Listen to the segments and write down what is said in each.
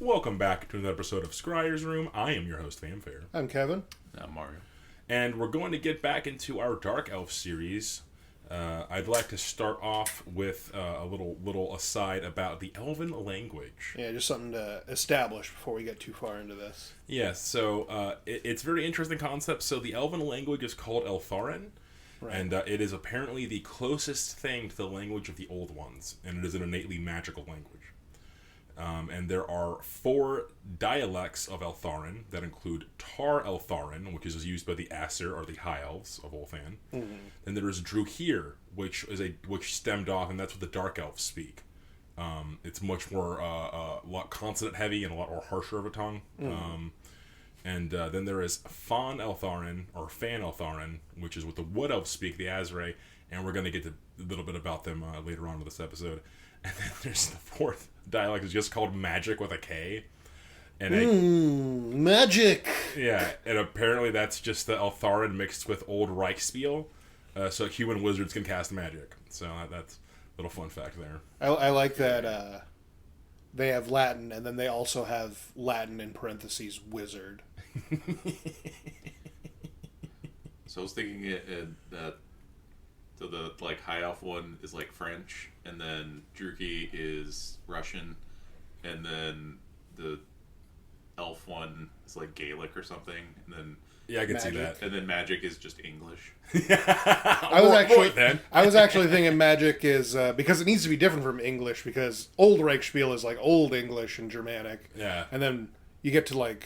Welcome back to another episode of Scryer's Room. I am your host, Famfare. I'm Kevin. I'm Mario. And we're going to get back into our Dark Elf series. I'd like to start off with a little aside about the Elven language. Yeah, just something to establish before we get too far into this. Yes, so it's a very interesting concept. So the Elven language is called Eltharen, right. And it is apparently the closest thing to the language of the Old Ones, and it is an innately magical language. And there are 4 dialects of Eltharen that include Tar Eltharen, which is used by the Aesir or the High Elves of Ulthuan. Mm-hmm. Then there is Druhir, which stemmed off, and that's what the Dark Elves speak. It's much more a lot consonant heavy and a lot more harsher of a tongue. Mm-hmm. Then there is Fan Eltharen or Fan Eltharen, which is what the Wood Elves speak, the Asrai, and we're going to get to a little bit about them later on in this episode. And then there's the 4th dialect, is just called Magic with a K. And magic! Yeah, and apparently that's just the Eltharen mixed with Old Reichspiel, so human wizards can cast magic. So that's a little fun fact there. I like that they have Latin, and then they also have Latin in parentheses, wizard. So I was thinking that so the High Elf one is French, and then Druki is Russian, and then the Elf one is Gaelic or something, and then I can see that. And then Magic is just English. I was actually thinking Magic is because it needs to be different from English, because Old Reichspiel is Old English and Germanic. Yeah. And then you get to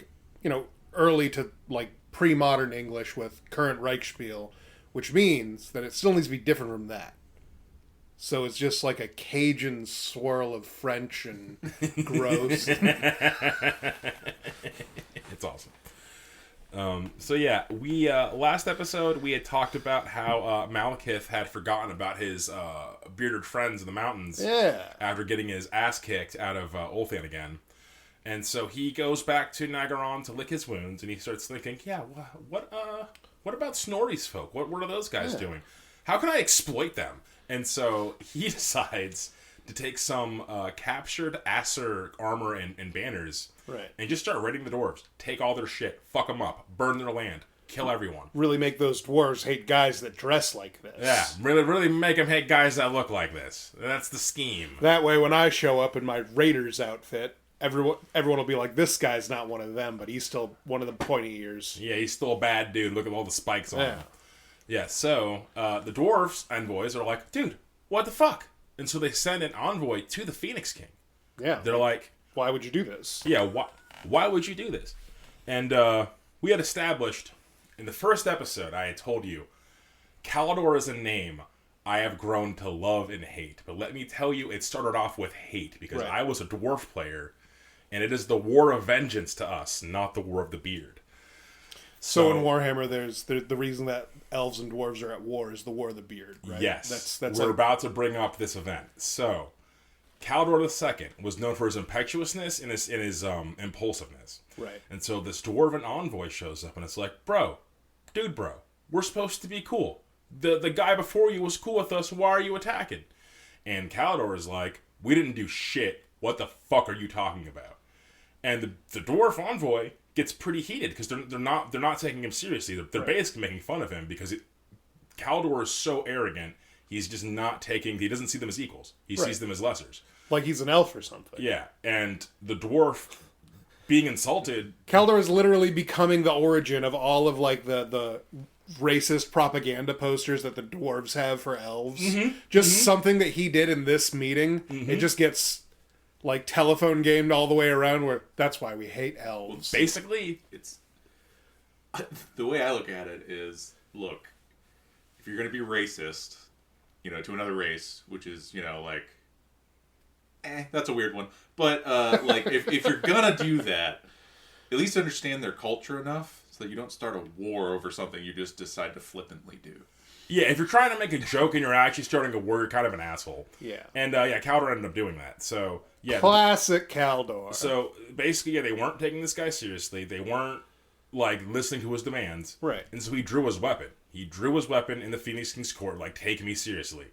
early to pre-modern English with current Reichspiel, which means that it still needs to be different from that. So it's just like a Cajun swirl of French and gross. It's awesome. We last episode we had talked about how Malekith had forgotten about his bearded friends in the mountains. Yeah. After getting his ass kicked out of Ulthuan again. And so he goes back to Nagaron to lick his wounds, and he starts thinking, what about Snorri's folk? What are those guys doing? How can I exploit them? And so he decides to take some captured Aesir armor and banners, right, and just start raiding the dwarves. Take all their shit, fuck them up, burn their land, kill everyone. Really make those dwarves hate guys that dress like this. Yeah, really make them hate guys that look like this. That's the scheme. That way, when I show up in my Raiders outfit, everyone will be like, this guy's not one of them, but he's still one of the pointy ears. Yeah, he's still a bad dude. Look at all the spikes on him. Yeah, so the dwarves envoys are like, dude, what the fuck? And so they send an envoy to the Phoenix King. Yeah. They're like, why would you do this? Yeah, why would you do this? And we had established, in the first episode, I had told you, Kalador is a name I have grown to love and hate. But let me tell you, it started off with hate, because I was a dwarf player, and it is the war of vengeance to us, not the war of the beard. So in Warhammer, there's the reason that elves and dwarves are at war is the War of the Beard, right? Yes. We're about to bring up this event. So, Kalador II was known for his impetuousness and his impulsiveness. Right. And so this dwarven envoy shows up, and it's like, bro, we're supposed to be cool. The guy before you was cool with us. Why are you attacking? And Kalador is like, we didn't do shit. What the fuck are you talking about? And the dwarf envoy gets pretty heated, because they're not taking him seriously. They're basically making fun of him, because Kalador is so arrogant. He's just not taking. He doesn't see them as equals. He sees them as lessers. Like he's an elf or something. Yeah, and the dwarf being insulted. Kalador is literally becoming the origin of all of the racist propaganda posters that the dwarves have for elves. Mm-hmm. Something that he did in this meeting. Mm-hmm. It just gets telephone gamed all the way around, where that's why we hate elves. Well, basically, it's the way I look at it is, look, if you're going to be racist, to another race, which is, that's a weird one. But, if you're going to do that, at least understand their culture enough so that you don't start a war over something you just decide to flippantly do. Yeah, if you're trying to make a joke and you're actually starting a war, you're kind of an asshole. Yeah. And, Kalador ended up doing that. So, yeah. Classic Kalador. So, basically, they weren't taking this guy seriously. They weren't, listening to his demands. Right. And so he drew his weapon. He drew his weapon in the Phoenix King's court, take me seriously.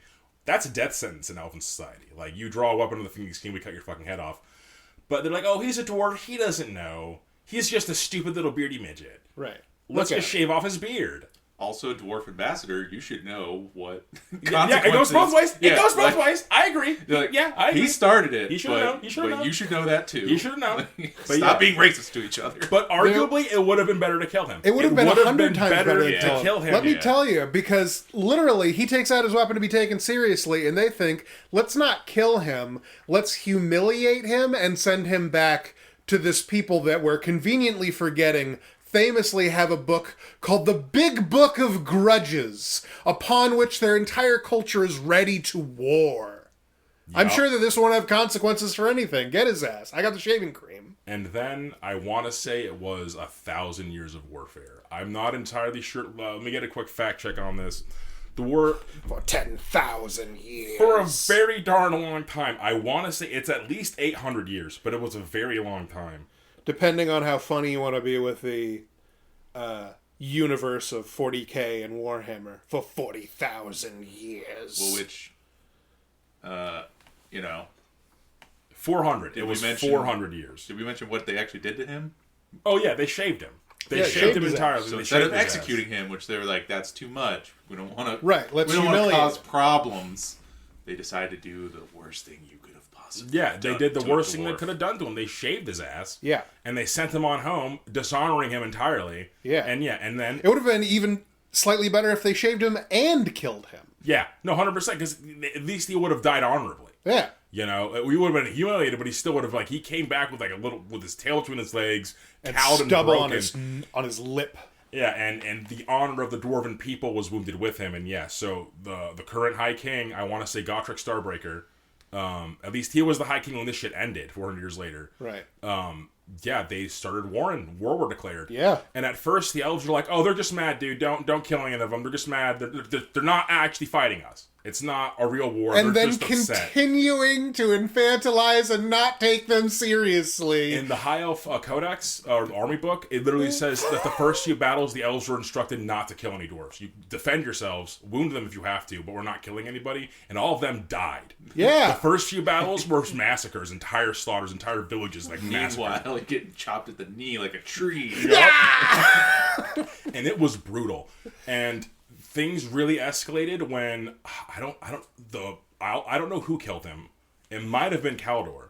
That's a death sentence in Elven society. You draw a weapon in the Phoenix King, we cut your fucking head off. But they're like, oh, he's a dwarf. He doesn't know. He's just a stupid little beardy midget. Right. Let's just shave off his beard. Also, dwarf ambassador, you should know what Yeah, it goes both ways. It goes both ways. I agree. Like, yeah, I agree. He started it. He should have known. But you should know that too. You should have known. Stop being racist to each other. But arguably, it would have been better to kill him. It would have been 100 times better to kill him. Let me tell you, because literally, he takes out his weapon to be taken seriously, and they think, let's not kill him, let's humiliate him and send him back to this people that we're conveniently forgetting famously have a book called the Big Book of Grudges, upon which their entire culture is ready to war. Yep. I'm sure that this won't have consequences for anything. Get his ass. I got the shaving cream. And then I want to say it was 1,000 years of warfare. I'm not entirely sure. Let me get a quick fact check on this. The war for 10,000 years. For a very darn long time. I want to say it's at least 800 years, but it was a very long time. Depending on how funny you want to be with the universe of 40K and Warhammer. For 40,000 years. Well, which, 400. It was 400 years. Did we mention what they actually did to him? Oh, yeah, they shaved him. They shaved him entirely. So instead of executing him, which they were like, that's too much. We don't want to. Right, let's humiliate. We don't want to cause problems. They decided to do the worst thing you could have possibly done. They did the worst thing they could have done to him. They shaved his ass. Yeah. And they sent him on home, dishonoring him entirely. Yeah. And then... It would have been even slightly better if they shaved him and killed him. Yeah. No, 100%, because at least he would have died honorably. Yeah. You know, we would have been humiliated, but he still would have, he came back with with his tail between his legs, and cowed and stubble broken. on his lip. Yeah, and the honor of the dwarven people was wounded with him, and yeah, so the current High King, I want to say Gotrek Starbreaker, at least he was the High King when this shit ended 400 years later. Right. Yeah, they started warring. War were declared. Yeah. And at first, the elves were like, "Oh, they're just mad, dude. Don't kill any of them. They're just mad. They're not actually fighting us. It's not a real war." And they're then just continuing to infantilize and not take them seriously. In the High Elf Codex, or Army Book, it literally says that the first few battles, the elves were instructed not to kill any dwarves. You defend yourselves, wound them if you have to, but we're not killing anybody. And all of them died. Yeah. The first few battles were massacres, entire slaughters, entire villages, massacres. Meanwhile, getting chopped at the knee like a tree. Yeah! And it was brutal. And things really escalated when I don't know who killed him. It might have been Kaldor,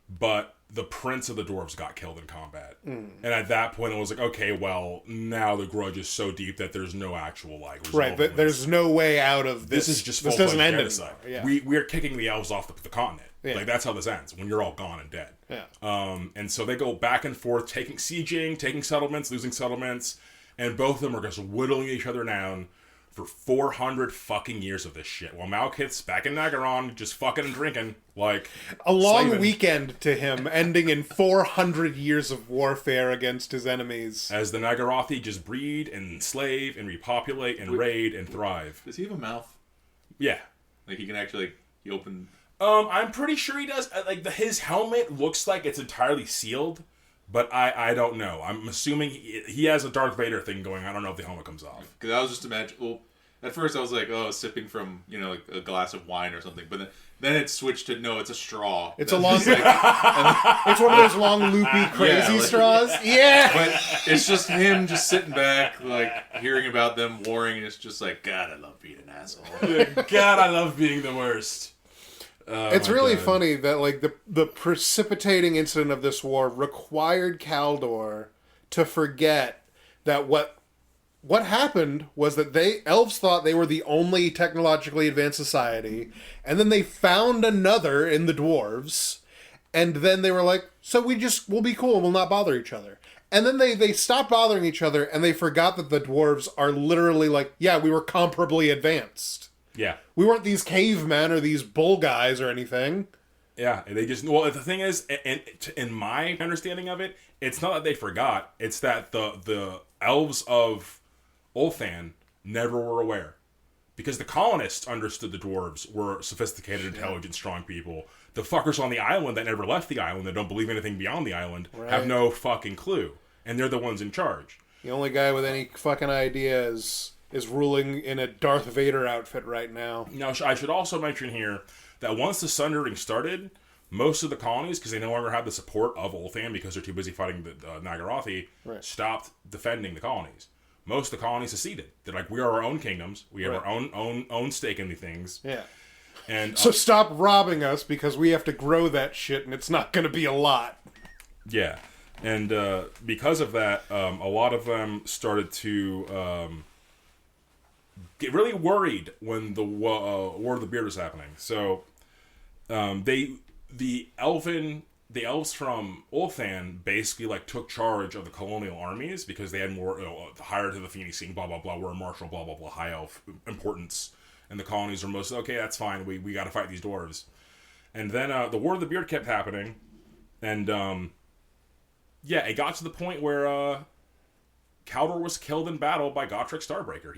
but the prince of the dwarves got killed in combat. And at that point, it was like, okay, well, now the grudge is so deep that there's no actual right. But there's no way out of this. This is just this doesn't end genocide. Yeah. We're kicking the elves off the continent. Yeah. That's how this ends, when you're all gone and dead. Yeah. And so they go back and forth, sieging, taking settlements, losing settlements, and both of them are just whittling each other down for 400 fucking years of this shit. While Malekith's back in Nagaron, just fucking and drinking, a long weekend to him, ending in 400 years of warfare against his enemies. As the Nagarothi just breed and enslave and repopulate and raid and thrive. Does he have a mouth? Yeah. He can actually, he open... I'm pretty sure he does. His helmet looks like it's entirely sealed, but I don't know. I'm assuming he has a Darth Vader thing going. I don't know if the helmet comes off. Because I was just imagining... Well, at first I was like, oh, sipping from, a glass of wine or something. But then it switched to, no, it's a straw. It's a long... it's one of those long, loopy, crazy straws. Yeah! But it's just him just sitting back, hearing about them warring, and it's just like, God, I love being an asshole. God, I love being the worst. It's really funny that the precipitating incident of this war required Kaldor to forget that what happened was that elves thought they were the only technologically advanced society, and then they found another in the dwarves, and then they were like, so we'll be cool, we'll not bother each other. And then they stopped bothering each other, and they forgot that the dwarves are literally we were comparably advanced. Yeah. We weren't these cavemen or these bull guys or anything. Yeah, they just... Well, the thing is, in my understanding of it, it's not that they forgot. It's that the elves of Ulthan never were aware. Because the colonists understood the dwarves were sophisticated, intelligent, strong people. The fuckers on the island that never left the island, that don't believe anything beyond the island, have no fucking clue. And they're the ones in charge. The only guy with any fucking idea is ruling in a Darth Vader outfit right now. Now, I should also mention here that once the Sundering started, most of the colonies, because they no longer have the support of Ulthan because they're too busy fighting the Nagarothi, stopped defending the colonies. Most of the colonies seceded. They're like, we are our own kingdoms. We have our own stake in these things. Yeah. And so stop robbing us because we have to grow that shit, and it's not going to be a lot. Yeah. And because of that, a lot of them started to get really worried when the War of the Beard was happening. So the elves from Ulthan basically like took charge of the colonial armies because they had more higher to the Phoenixing, blah blah blah, were martial, blah blah blah, high elf importance, and the colonies were mostly okay. That's fine. We got to fight these dwarves. And then the War of the Beard kept happening, and it got to the point where Caldor was killed in battle by Gotrek Starbreaker.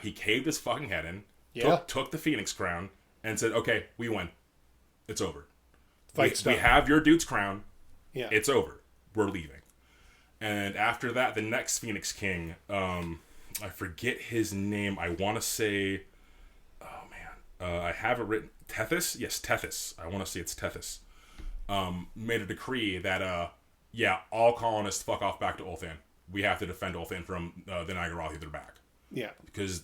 He caved his fucking head in, took the Phoenix crown, and said, "Okay, we win. It's over. We have your dude's crown. Yeah. It's over. We're leaving." And after that, the next Phoenix King, I forget his name. I want to say, I have it written. Tethys? Yes, Tethys. I want to say it's Tethys. Made a decree that, all colonists fuck off back to Ulthan. We have to defend Ulthan from the Nagarothi. They're back. Yeah. Because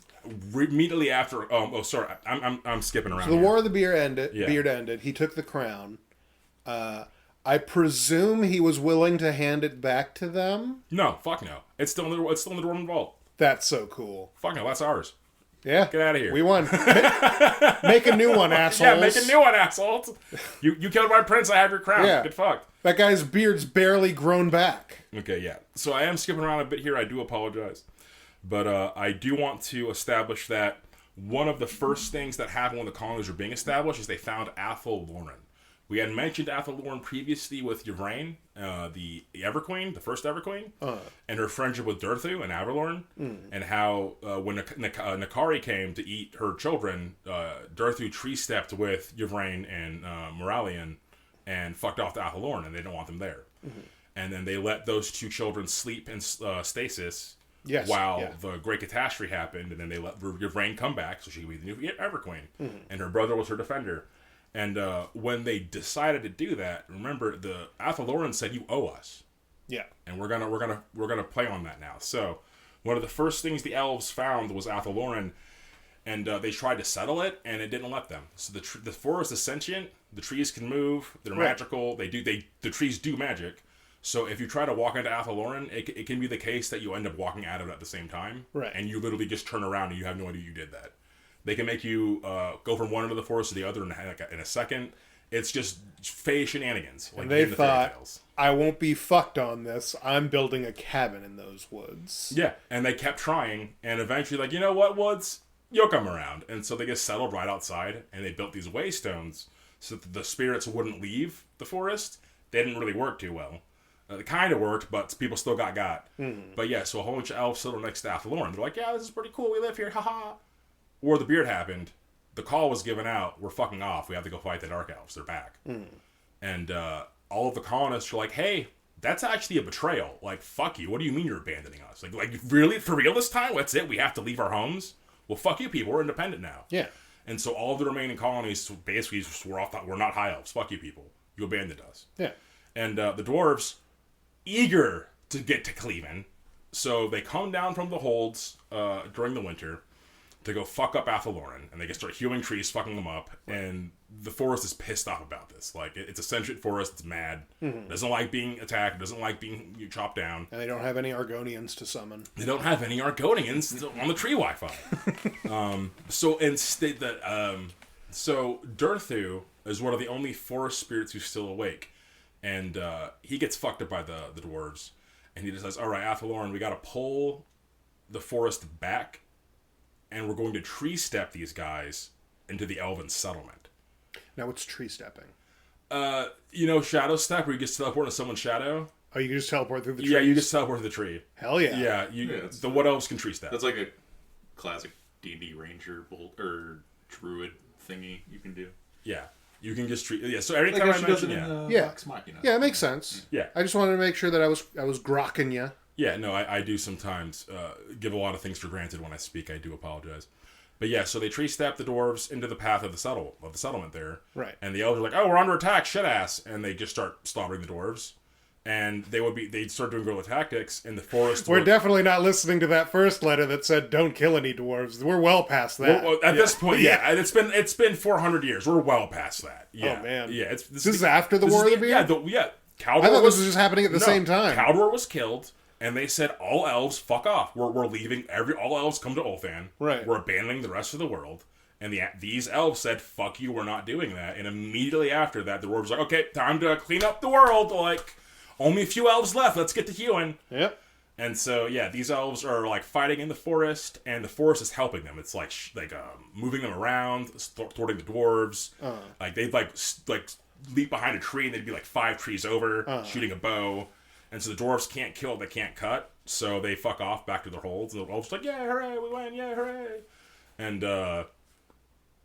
immediately after, I'm skipping around. So the War of the Beard ended. He took the crown. I presume he was willing to hand it back to them. No, fuck no. It's still in the Dwarven Vault. That's so cool. Fuck no, that's ours. Yeah. Get out of here. We won. Make a new one, assholes. Yeah, make a new one, assholes. You killed my prince, I have your crown. Yeah. Get fucked. That guy's beard's barely grown back. Okay, yeah. So I am skipping around a bit here. I do apologize. But I do want to establish that one of the first things that happened when the colonies were being established is they found Athel Loren. We had mentioned Athel Loren previously with Yvraine, the Everqueen, the first Everqueen, and her friendship with Durthu and Averlorn, and how when Nakari came to eat her children, Durthu tree-stepped with Yvraine and Moralian and fucked off to Athel Loren, and they didn't want them there. Mm-hmm. And then they let those two children sleep in stasis while the Great Catastrophe happened, and then they let Yvraine come back so she could be the new Everqueen, and her brother was her defender. And when they decided to do that, remember the Athel Loren said, "You owe us." Yeah. And we're gonna play on that now. So one of the first things the elves found was Athel Loren, and they tried to settle it, and it didn't let them. So the forest is sentient. The trees can move. They're magical. The trees do magic. So if you try to walk into Athel Loren, it can be the case that you end up walking out of it at the same time, and you literally just turn around and you have no idea you did that. They can make you go from one end of the forest to the other in a second. It's just fey shenanigans. Like, and they thought, I won't be fucked on this. I'm building a cabin in those woods. Yeah, and they kept trying, and eventually, like, you know what, woods? You'll come around. And so they just settled right outside, and they built these waystones so that the spirits wouldn't leave the forest. They didn't really work too well. It kind of worked, but people still got. Mm-hmm. But yeah, so a whole bunch of elves settled next to Athel Loren. They're like, yeah, this is pretty cool. We live here. Haha. War of the Beard happened. The call was given out. We're fucking off. We have to go fight the Dark Elves. They're back. And all of the colonists are like, hey, that's actually a betrayal. Like, fuck you. What do you mean you're abandoning us? Like really? For real this time? That's it? We have to leave our homes? Well, fuck you people. We're independent now. Yeah. And so all of the remaining colonies basically just were off. We're not high elves. Fuck you people. You abandoned us. Yeah. And the dwarves, eager to get to Cleveland, so they come down from the holds during the winter to go fuck up Athel Loren, and they can start hewing trees, fucking them up, and the forest is pissed off about this. Like, it's a sentient forest, it's mad, doesn't like being attacked, doesn't like being chopped down. And they don't have any Argonians to summon. They don't have any Argonians on the tree Wi-Fi. So instead so Durthu is one of the only forest spirits who's still awake, and he gets fucked up by the dwarves, and he decides, all right, Athel Loren, we gotta pull the forest back, and we're going to tree step these guys into the elven settlement. Now, what's tree stepping? Shadow step, where you just teleport into someone's shadow. Oh, you can just teleport through the tree? Yeah, you just teleport through the tree. Hell yeah. Yeah, the what elves can tree step. That's like a classic D&D ranger or druid thingy you can do. Yeah. You can just treat... Yeah, so every time I mention... Yeah, it makes sense. Yeah. I just wanted to make sure that I was grokking you. Yeah, no, I do sometimes give a lot of things for granted when I speak. I do apologize. But yeah, so they tree step the dwarves into the path of the settlement there. Right. And the elves are like, oh, we're under attack, shit ass. And they just start slaughtering the dwarves. And they'd start doing guerrilla tactics in the forest. We're definitely not listening to that first letter that said don't kill any dwarves. We're well past that. Well, at this point, yeah. It's been 400 years. We're well past that. Yeah. Oh man. Yeah. This is after the War of the Beard? Yeah. Caldor I thought this was just happening at the same time. Caldor was killed, and they said, all elves, fuck off. We're leaving. All elves come to Ulthan. Right. We're abandoning the rest of the world. And these elves said, fuck you, we're not doing that. And immediately after that, the dwarves were like, okay, time to clean up the world. Like, only a few elves left. Let's get to hewing. Yep. And so, yeah, these elves are, like, fighting in the forest, and the forest is helping them. It's, like, moving them around, thwarting the dwarves. Like, they'd, like leap behind a tree, and they'd be, like, 5 trees over, shooting a bow. And so the dwarves can't kill, they can't cut, so they fuck off back to their holds. And the elves are like, yeah, hooray, we win, yeah, hooray. And,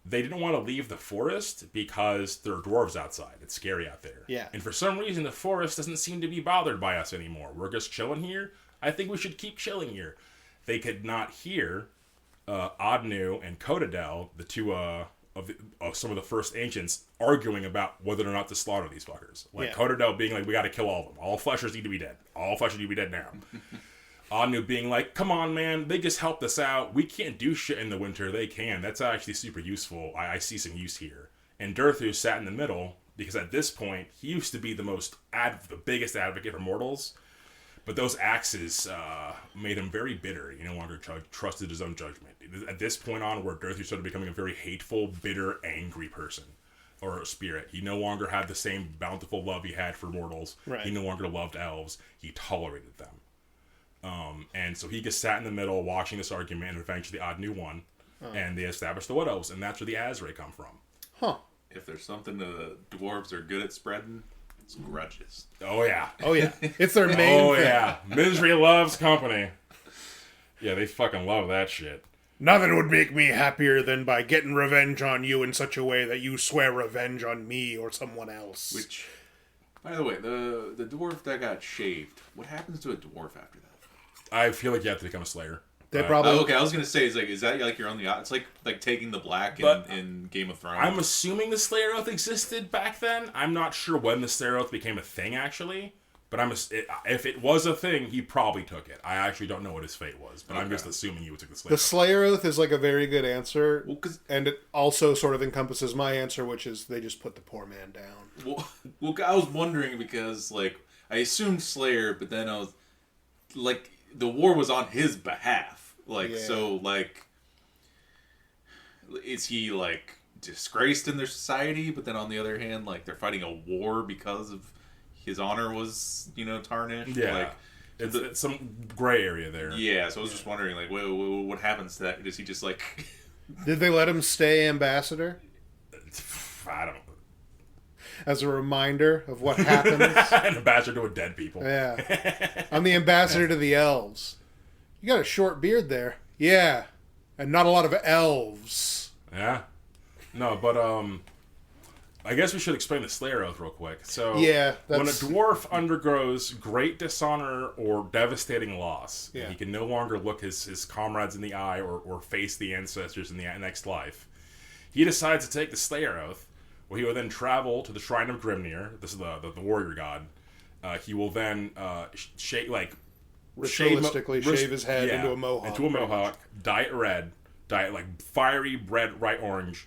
they didn't want to leave the forest because there are dwarves outside. It's scary out there. Yeah. And for some reason, the forest doesn't seem to be bothered by us anymore. We're just chilling here. I think we should keep chilling here. They could not hear Adnu and Cotadel, the two of some of the first ancients, arguing about whether or not to slaughter these fuckers. Like, Cotadel being like, we got to kill all of them. All fleshers need to be dead. All fleshers need to be dead now. Adnu being like, come on, man, they just helped us out. We can't do shit in the winter. They can. That's actually super useful. I see some use here. And Durthu sat in the middle, because at this point, he used to be the biggest advocate for mortals. But those axes made him very bitter. He no longer trusted his own judgment. At this point onward, Durthu started becoming a very hateful, bitter, angry person. Or a spirit. He no longer had the same bountiful love he had for mortals. Right. He no longer loved elves. He tolerated them. And so he just sat in the middle watching this argument, and eventually Adnu won, and they established the Wood Elves, and that's where the Asrai come from. Huh. If there's something the dwarves are good at spreading, it's grudges. Oh, yeah. Oh, yeah. It's their main thing. Yeah. Misery loves company. Yeah, they fucking love that shit. Nothing would make me happier than by getting revenge on you in such a way that you swear revenge on me or someone else. Which, by the way, the dwarf that got shaved, what happens to a dwarf after that? I feel like you have to become a slayer. They probably... okay, I was going to say, is that like you're on the... It's like taking the black in Game of Thrones. I'm assuming the Slayer Oath existed back then. I'm not sure when the Slayer Oath became a thing, actually. But if it was a thing, he probably took it. I actually don't know what his fate was, but I'm just assuming he took the Slayer Oath. The Slayer Oath is like a very good answer, and it also sort of encompasses my answer, which is they just put the poor man down. Well, I was wondering because, like, I assumed Slayer, but then I was, like... The war was on his behalf. Like, so, like... Is he, like, disgraced in their society? But then on the other hand, like, they're fighting a war because of his honor was, tarnished? Yeah. Like, it's some gray area there. Yeah, so I was just wondering, like, what happens to that? Does he just, like... Did they let him stay ambassador? I don't know. As a reminder of what happens. An ambassador to a dead people. Yeah. I'm the ambassador to the elves. You got a short beard there. Yeah. And not a lot of elves. Yeah. No, but I guess we should explain the Slayer Oath real quick. So yeah, when a dwarf undergoes great dishonor or devastating loss, he can no longer look his comrades in the eye or face the ancestors in the next life, he decides to take the Slayer Oath. Well, he will then travel to the Shrine of Grimnir. This is the warrior god. He will then ritualistically shave his head into a mohawk. Dye it red, dye it like fiery red, bright orange.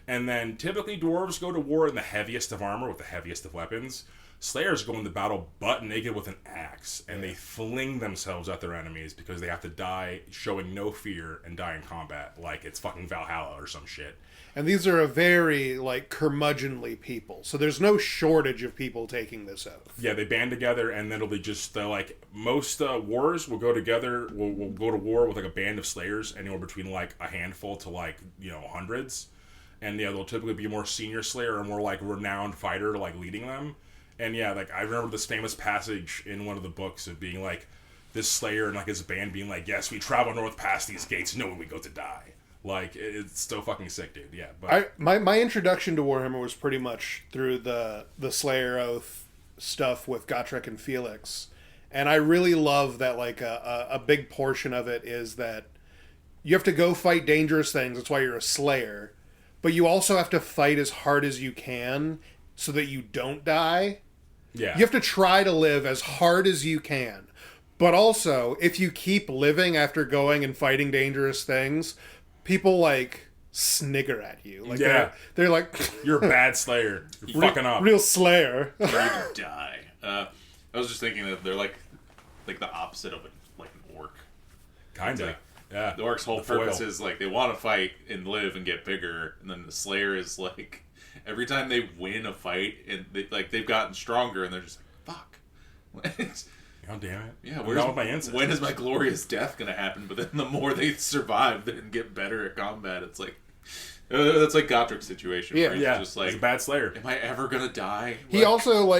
And then typically dwarves go to war in the heaviest of armor with the heaviest of weapons. Slayers go into battle butt naked with an axe, and they fling themselves at their enemies because they have to die showing no fear and die in combat like it's fucking Valhalla or some shit. And these are a very, like, curmudgeonly people. So there's no shortage of people taking this oath. Yeah, they band together, and then it'll be just, like, most wars will go together, will go to war with, like, a band of slayers, anywhere between, like, a handful to, like, hundreds. And, yeah, they'll typically be a more senior slayer or more, like, renowned fighter, like, leading them. And, yeah, like, I remember this famous passage in one of the books of being, like, this slayer and, like, his band being like, yes, we travel north past these gates knowing we go to die. Like, it's so fucking sick, dude. Yeah, but my introduction to Warhammer was pretty much through the Slayer Oath stuff with Gotrek and Felix, and I really love that. Like a big portion of it is that you have to go fight dangerous things. That's why you're a slayer. But you also have to fight as hard as you can so that you don't die. Yeah. You have to try to live as hard as you can. But also, if you keep living after going and fighting dangerous things, people, like, snigger at you. Like, they're like... You're a bad slayer. You're fucking up. Real slayer. You can die. I was just thinking that they're like the opposite of like an orc. Kinda. Like, yeah. The orc's whole purpose is, like, they want to fight and live and get bigger, and then the slayer is, like, every time they win a fight, and they've gotten stronger, and they're just like, fuck. God damn it. Yeah, when is my glorious death going to happen? But then the more they survive and get better at combat, it's like... that's like Gottrik's situation. Yeah, where he's just like, he's a bad slayer. Am I ever going to die? He also,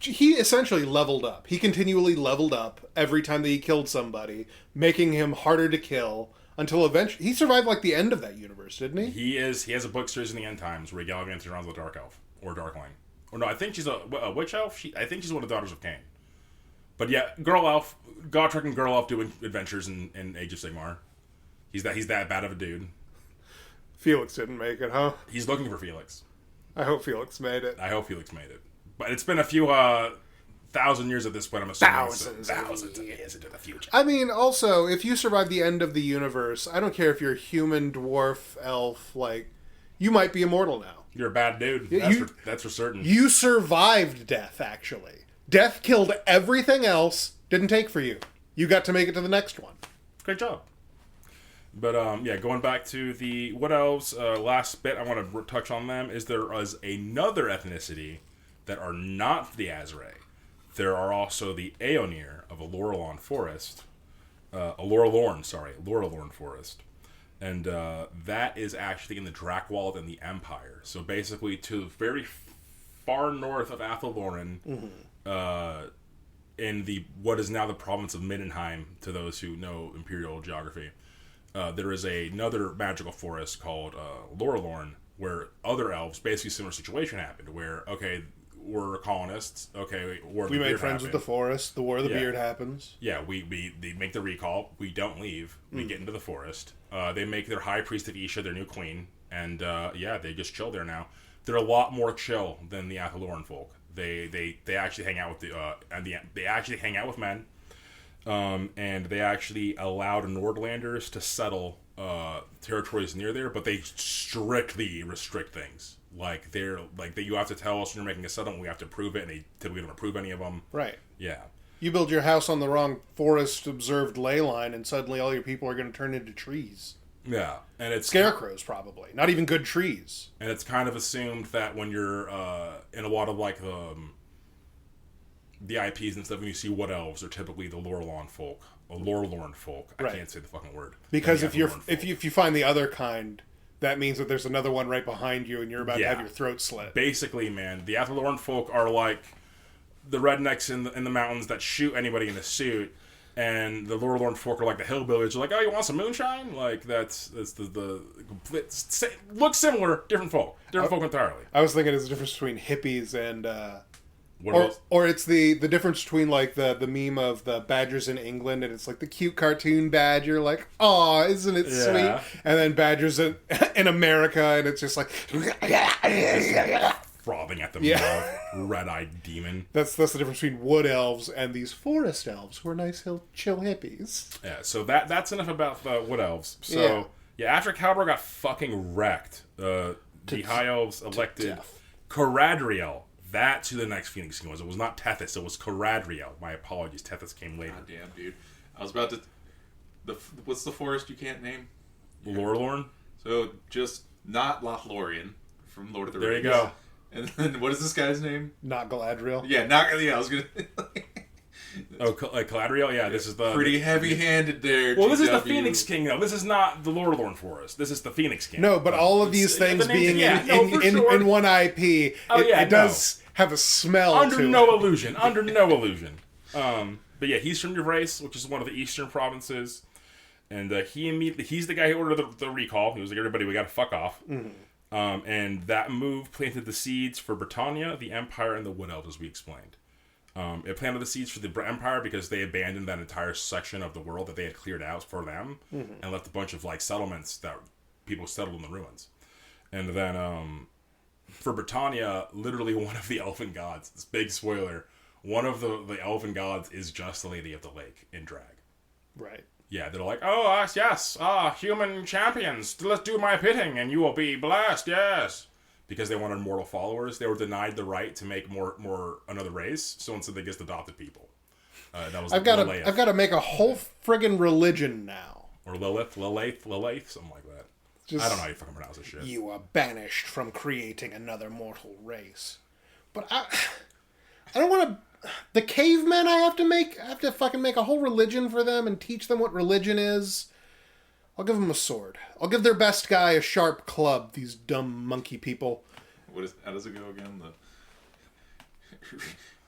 he essentially leveled up. He continually leveled up every time that he killed somebody, making him harder to kill until eventually... He survived, like, the end of that universe, didn't he? He has a book series in the End Times where he gallivants around as a Dark Elf. Or Darkling. Or no, I think she's a Witch Elf? I think she's one of the Daughters of Cain. But yeah, Girl Elf, Gotrek and Girl Elf doing adventures in Age of Sigmar. He's that bad of a dude. Felix didn't make it, huh? He's looking for Felix. I hope Felix made it. I hope Felix made it. But it's been a few thousand years at this point, I'm assuming. Thousands of years into the future. I mean, also, if you survive the end of the universe, I don't care if you're human, dwarf, elf, like, you might be immortal now. You're a bad dude. That's for certain. You survived death, actually. Death killed everything else, didn't take for you. You got to make it to the next one. Great job. But, going back to the Wood Elves, last bit I want to touch on them is there is another ethnicity that are not the Asrai. There are also the Aeonir of a Lorelorn forest. Lorelorn forest. And that is actually in the Drakewald and the Empire. So basically to the very far north of Athel Loren, in what is now the province of Middenheim, to those who know Imperial geography, there is another magical forest called Lorelorn, where other elves, basically similar situation happened, where, okay, we're colonists, okay, we made friends with the forest, the War of the Beard happens. Yeah, they make the recall, we don't leave, we get into the forest, they make their High Priest of Isha their new queen, and they just chill there now. They're a lot more chill than the Athel Loren folk. They actually hang out with they actually hang out with men, and they actually allowed Nordlanders to settle territories near there, but they strictly restrict things. Like that you have to tell us when you're making a settlement, we have to approve it, and they typically don't approve any of them. Right. Yeah. You build your house on the wrong forest observed ley line, and suddenly all your people are going to turn into trees. Yeah, and it's scarecrows, probably not even good trees. And it's kind of assumed that when you're in a lot of like the IPs and stuff, when you see Wood Elves, they're typically the Lorelorn folk. I can't say the fucking word. Because if you find the other kind, that means that there's another one right behind you, and you're about to have your throat slit. Basically, man, the Athel Loren folk are like the rednecks in the mountains that shoot anybody in a suit. And the Lorelorn folk are like the hillbillies. They're like, oh, you want some moonshine? Like, that's the complete... Looks similar, different folk. Different folk entirely. I was thinking it's the difference between hippies and... Or it's the difference between, like, the meme of the badgers in England, and it's like the cute cartoon badger, like, aw, isn't it sweet? And then badgers in America, and it's just like... frothing at the mouth, red-eyed demon. That's the difference between wood elves and these forest elves, who are nice, chill hippies. Yeah, so that's enough about the wood elves. So, after Calbro got fucking wrecked, the High Elves elected Caradriel. That to the next Phoenix King was. It was not Tethys, it was Caradriel. My apologies, Tethys came later. God damn, dude. I was about to... What's the forest you can't name? Lorelorn? So, just not Lothlorien from Lord of the Rings. There you go. And then, what is this guy's name? Not Galadriel. Yeah, I was gonna... Caladriel? Yeah, this is the... Pretty heavy-handed there, Well, this is the Phoenix King, though. This is not the Lorelorn Forest. This is the Phoenix King. No, but all of these things being in one IP, it does have a smell Under to no it. illusion. Under no illusion. But yeah, he's from Yvrace, which is one of the eastern provinces. And he's the guy who ordered the recall. He was like, everybody, we gotta fuck off. Mm-hmm. And that move planted the seeds for Brettonia, the Empire, and the Wood Elves, as we explained. It planted the seeds for the Empire because they abandoned that entire section of the world that they had cleared out for them and left a bunch of like settlements that people settled in the ruins. And then for Brettonia, literally one of the elven gods, this big spoiler, one of the elven gods is just the Lady of the Lake in drag. Right. Yeah, they're like, oh, yes, human champions, let's do my bidding and you will be blessed, yes. Because they wanted mortal followers, they were denied the right to make more another race, so instead they just adopted people. That was I've got to make a whole friggin' religion now. Or Lilith, something like that. I don't know how you fucking pronounce this shit. You are banished from creating another mortal race. But I don't want to... The cavemen I have to fucking make a whole religion for them and teach them what religion is. I'll give them a sword. I'll give their best guy a sharp club, these dumb monkey people. How does it go again?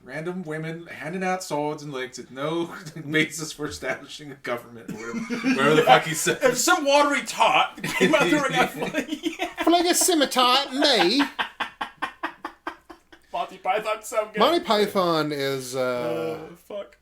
Random women handing out swords and legs with no basis for establishing a government, or whatever the fuck he said. If some watery tot came out there and got Fling a scimitar at me. Monty Python's so good. Monty Python is fuck.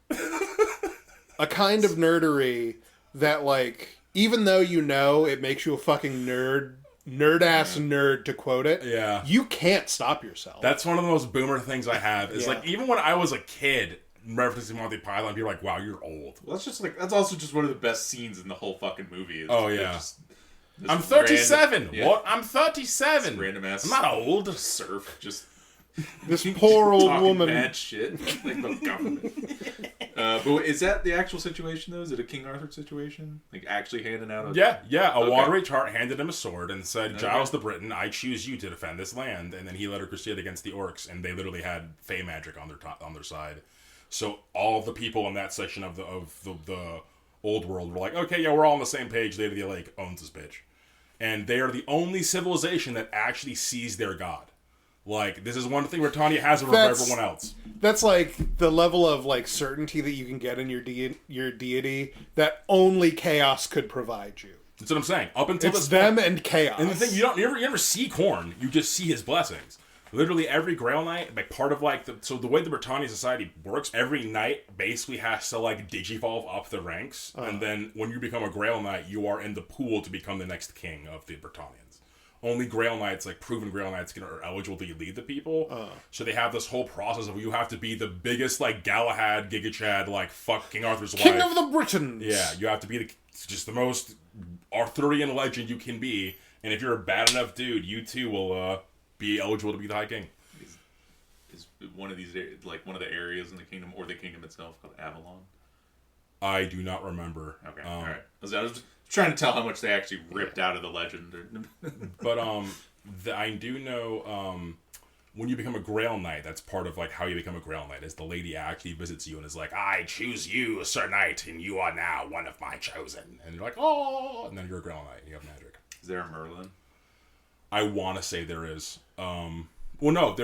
a kind of nerdery that, like, even though you know it makes you a fucking nerd-ass nerd, to quote it, yeah, you can't stop yourself. That's one of the most boomer things I have. Is like, even when I was a kid, referencing Monty Python, people are like, wow, you're old. Well, that's also just one of the best scenes in the whole fucking movie. Oh, yeah. I'm 37. Yeah. What? I'm 37. Random ass. I'm not old. Surf. Just this poor old talking woman. Bad shit. Like the government. But is that the actual situation though? Is it a King Arthur situation? Like actually handing out? A watery tart handed him a sword and said, "Giles the Briton, I choose you to defend this land." And then he led a crusade against the orcs, and they literally had fey magic on their side. So all of the people in that section of the old world were like, "Okay, yeah, we're all on the same page. Lady of the Lake owns this bitch," and they are the only civilization that actually sees their god. Like, this is one thing Brettonia has over everyone else. That's like the level of like certainty that you can get in your deity that only chaos could provide you. That's what I'm saying. Up until it's them and chaos. And the thing, you never see Khorne. You just see his blessings. Literally every Grail Knight, like part of like the way the Brettonia society works, every knight basically has to like digivolve up the ranks, and then when you become a Grail Knight, you are in the pool to become the next king of the Brettonians. Only Grail Knights, like proven Grail Knights, are eligible to lead the people. So they have this whole process of you have to be the biggest, like, Galahad, Giga Chad, like, fuck King Arthur's wife. King of the Britons! Yeah, you have to be just the most Arthurian legend you can be. And if you're a bad enough dude, you too will be eligible to be the High King. Is one of these, like, one of the areas in the kingdom, or the kingdom itself, called Avalon? I do not remember. Okay, alright. I was just trying to tell how much they actually ripped out of the legend. But I do know when you become a Grail Knight, that's part of like how you become a Grail Knight, is the lady actually visits you and is like, I choose you, Sir Knight, and you are now one of my chosen. And you're like, oh, and then you're a Grail Knight and you have magic. Is there a Merlin? I want to say there is. Well, no,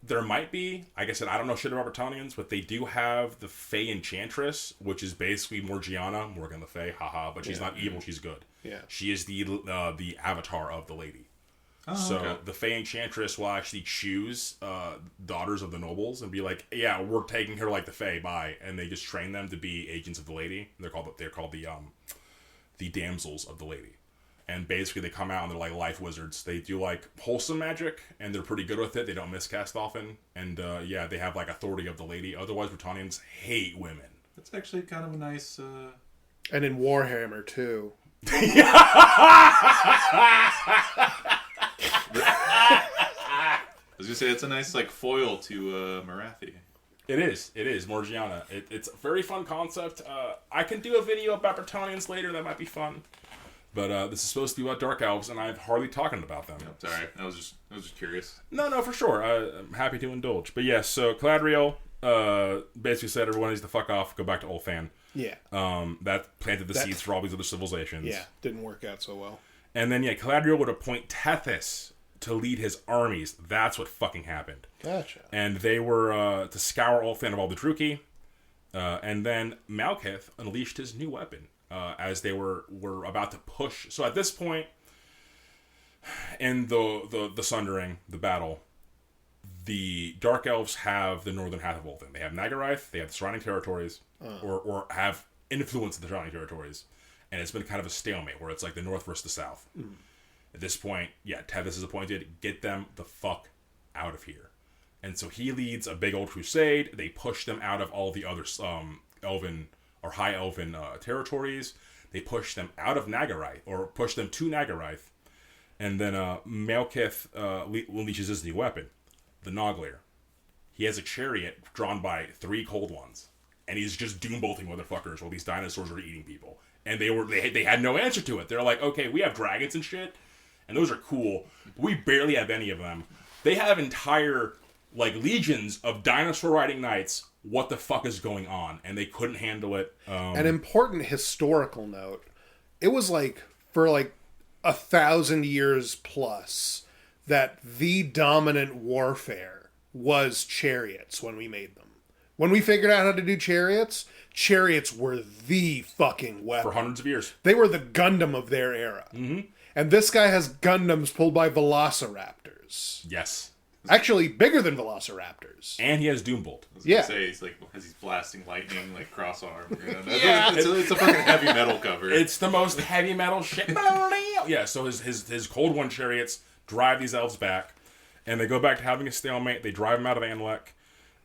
there might be. Like I said, I don't know shit about Brettonians, but they do have the Fey Enchantress, which is basically Morgiana, Morgan the Fey, haha, but she's not evil, she's good. Yeah. She is the avatar of the lady. Oh, so okay. the Fey Enchantress will actually choose daughters of the nobles and be like, yeah, we're taking her like the Fey, bye. And they just train them to be agents of the lady. They're called the damsels of the lady. And basically they come out and they're like life wizards. They do like wholesome magic and they're pretty good with it. They don't miscast often. And they have like authority of the lady. Otherwise, Brettonians hate women. That's actually kind of a nice... And in Warhammer, too. I was gonna say, it's a nice like foil to Marathi. It is, Morgiana. It's a very fun concept. I can do a video about Brettonians later, that might be fun. But this is supposed to be about Dark Elves, and I've hardly talked about them. Yep, sorry, I was just curious. No, for sure. I'm happy to indulge. But yes, so Galadriel basically said everyone needs to fuck off, go back to Ulthuan. Yeah. That planted the seeds for all these other civilizations. Yeah, didn't work out so well. And then, Galadriel would appoint Tethys to lead his armies. That's what fucking happened. Gotcha. And they were to scour Ulthuan of all the Druchii. And then Malekith unleashed his new weapon as they were about to push. So at this point, in the Sundering, the battle, the Dark Elves have the northern half of Ulthen. They have Nagarath, they have the surrounding territories, or have influence in the surrounding territories. And it's been kind of a stalemate where it's like the north versus the south. At this point, Tethys is appointed. Get them the fuck out of here. And so he leads a big old crusade. They push them out of all the other Elven or High Elven territories. They push them out of Nagarath, or push them to Nagarath. And then Malekith unleashes his new weapon, the Noglair. He has a chariot drawn by 3 cold ones. And he's just doom-bolting motherfuckers while these dinosaurs are eating people. And they had no answer to it. They're like, okay, we have dragons and shit, and those are cool, but we barely have any of them. They have entire, like, legions of dinosaur-riding knights. What the fuck is going on? And they couldn't handle it. An important historical note. It was, like, for, like, 1,000 years plus, that the dominant warfare was chariots when we made them. When we figured out how to do chariots were the fucking weapon. For hundreds of years. They were the Gundam of their era. Mm-hmm. And this guy has Gundams pulled by velociraptors. Yes. Actually, bigger than velociraptors. And he has Doombolt. I was gonna say, he's like, as he's blasting lightning, like cross-arm. It's a fucking heavy metal cover. It's the most heavy metal shit. Yeah, so his Cold One chariots drive these elves back, and they go back to having a stalemate. They drive them out of Anlek.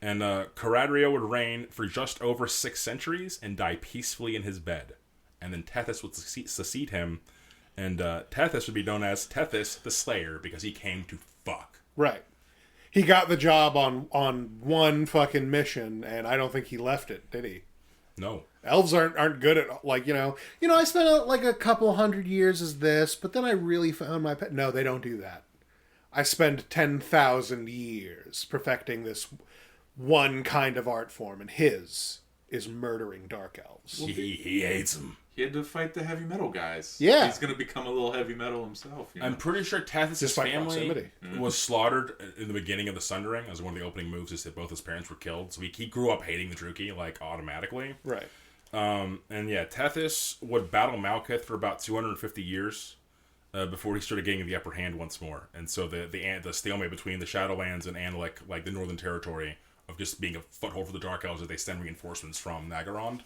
And Caradrio would reign for just over 6 centuries and die peacefully in his bed. And then Tethys would succeed him. And Tethys would be known as Tethys the Slayer because he came to fuck. Right. He got the job on one fucking mission, and I don't think he left it, did he? No. Elves aren't good at, like, I spent like a couple 100 years as this, but then I really found my pet. No, they don't do that. I spend 10,000 years perfecting this one kind of art form, and his is murdering dark elves. Well, he hates them. He had to fight the heavy metal guys. Yeah. He's going to become a little heavy metal himself. I'm pretty sure Tethys' family was slaughtered in the beginning of the Sundering, as one of the opening moves is that both his parents were killed. So he grew up hating the Druchii, like, automatically. Right. And Tethys would battle Malekith for about 250 years before he started getting the upper hand once more. And so the stalemate between the Shadowlands and Anlek, like the Northern Territory, of just being a foothold for the Dark Elves as they send reinforcements from Naggarond,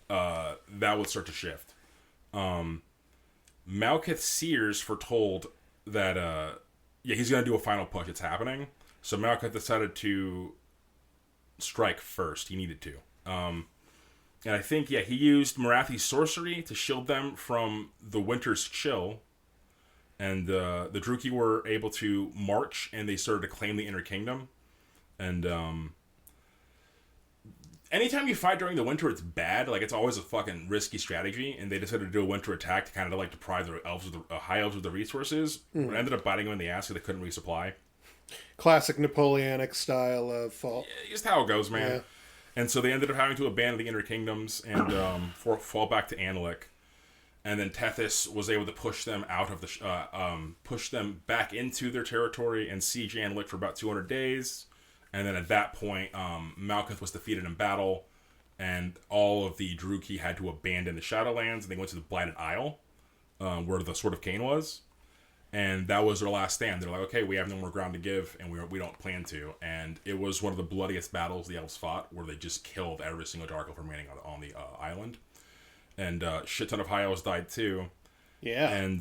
that would start to shift. Malekith's seers foretold that, he's going to do a final push. It's happening. So Malekith decided to strike first. He needed to. And I think, he used Morathi's sorcery to shield them from the winter's chill. And the Druchii were able to march, and they started to claim the Inner Kingdom. And anytime you fight during the winter, it's bad. Like, it's always a fucking risky strategy. And they decided to do a winter attack to kind of like deprive the elves of the high elves of the resources. But ended up biting them in the ass because they couldn't resupply. Classic Napoleonic style of fall. Yeah, just how it goes, man. Yeah. And so they ended up having to abandon the Inner Kingdoms and fall back to Anlek. And then Tethys was able to push them out of push them back into their territory and siege Anlek for about 200 days. And then at that point, Malekith was defeated in battle, and all of the Druchii had to abandon the Shadowlands, and they went to the Blighted Isle, where the Sword of Cain was. And that was their last stand. They're like, okay, we have no more ground to give, and we don't plan to. And it was one of the bloodiest battles the Elves fought, where they just killed every single Dark Elf remaining on the island. And shit ton of High Elves died too. Yeah. And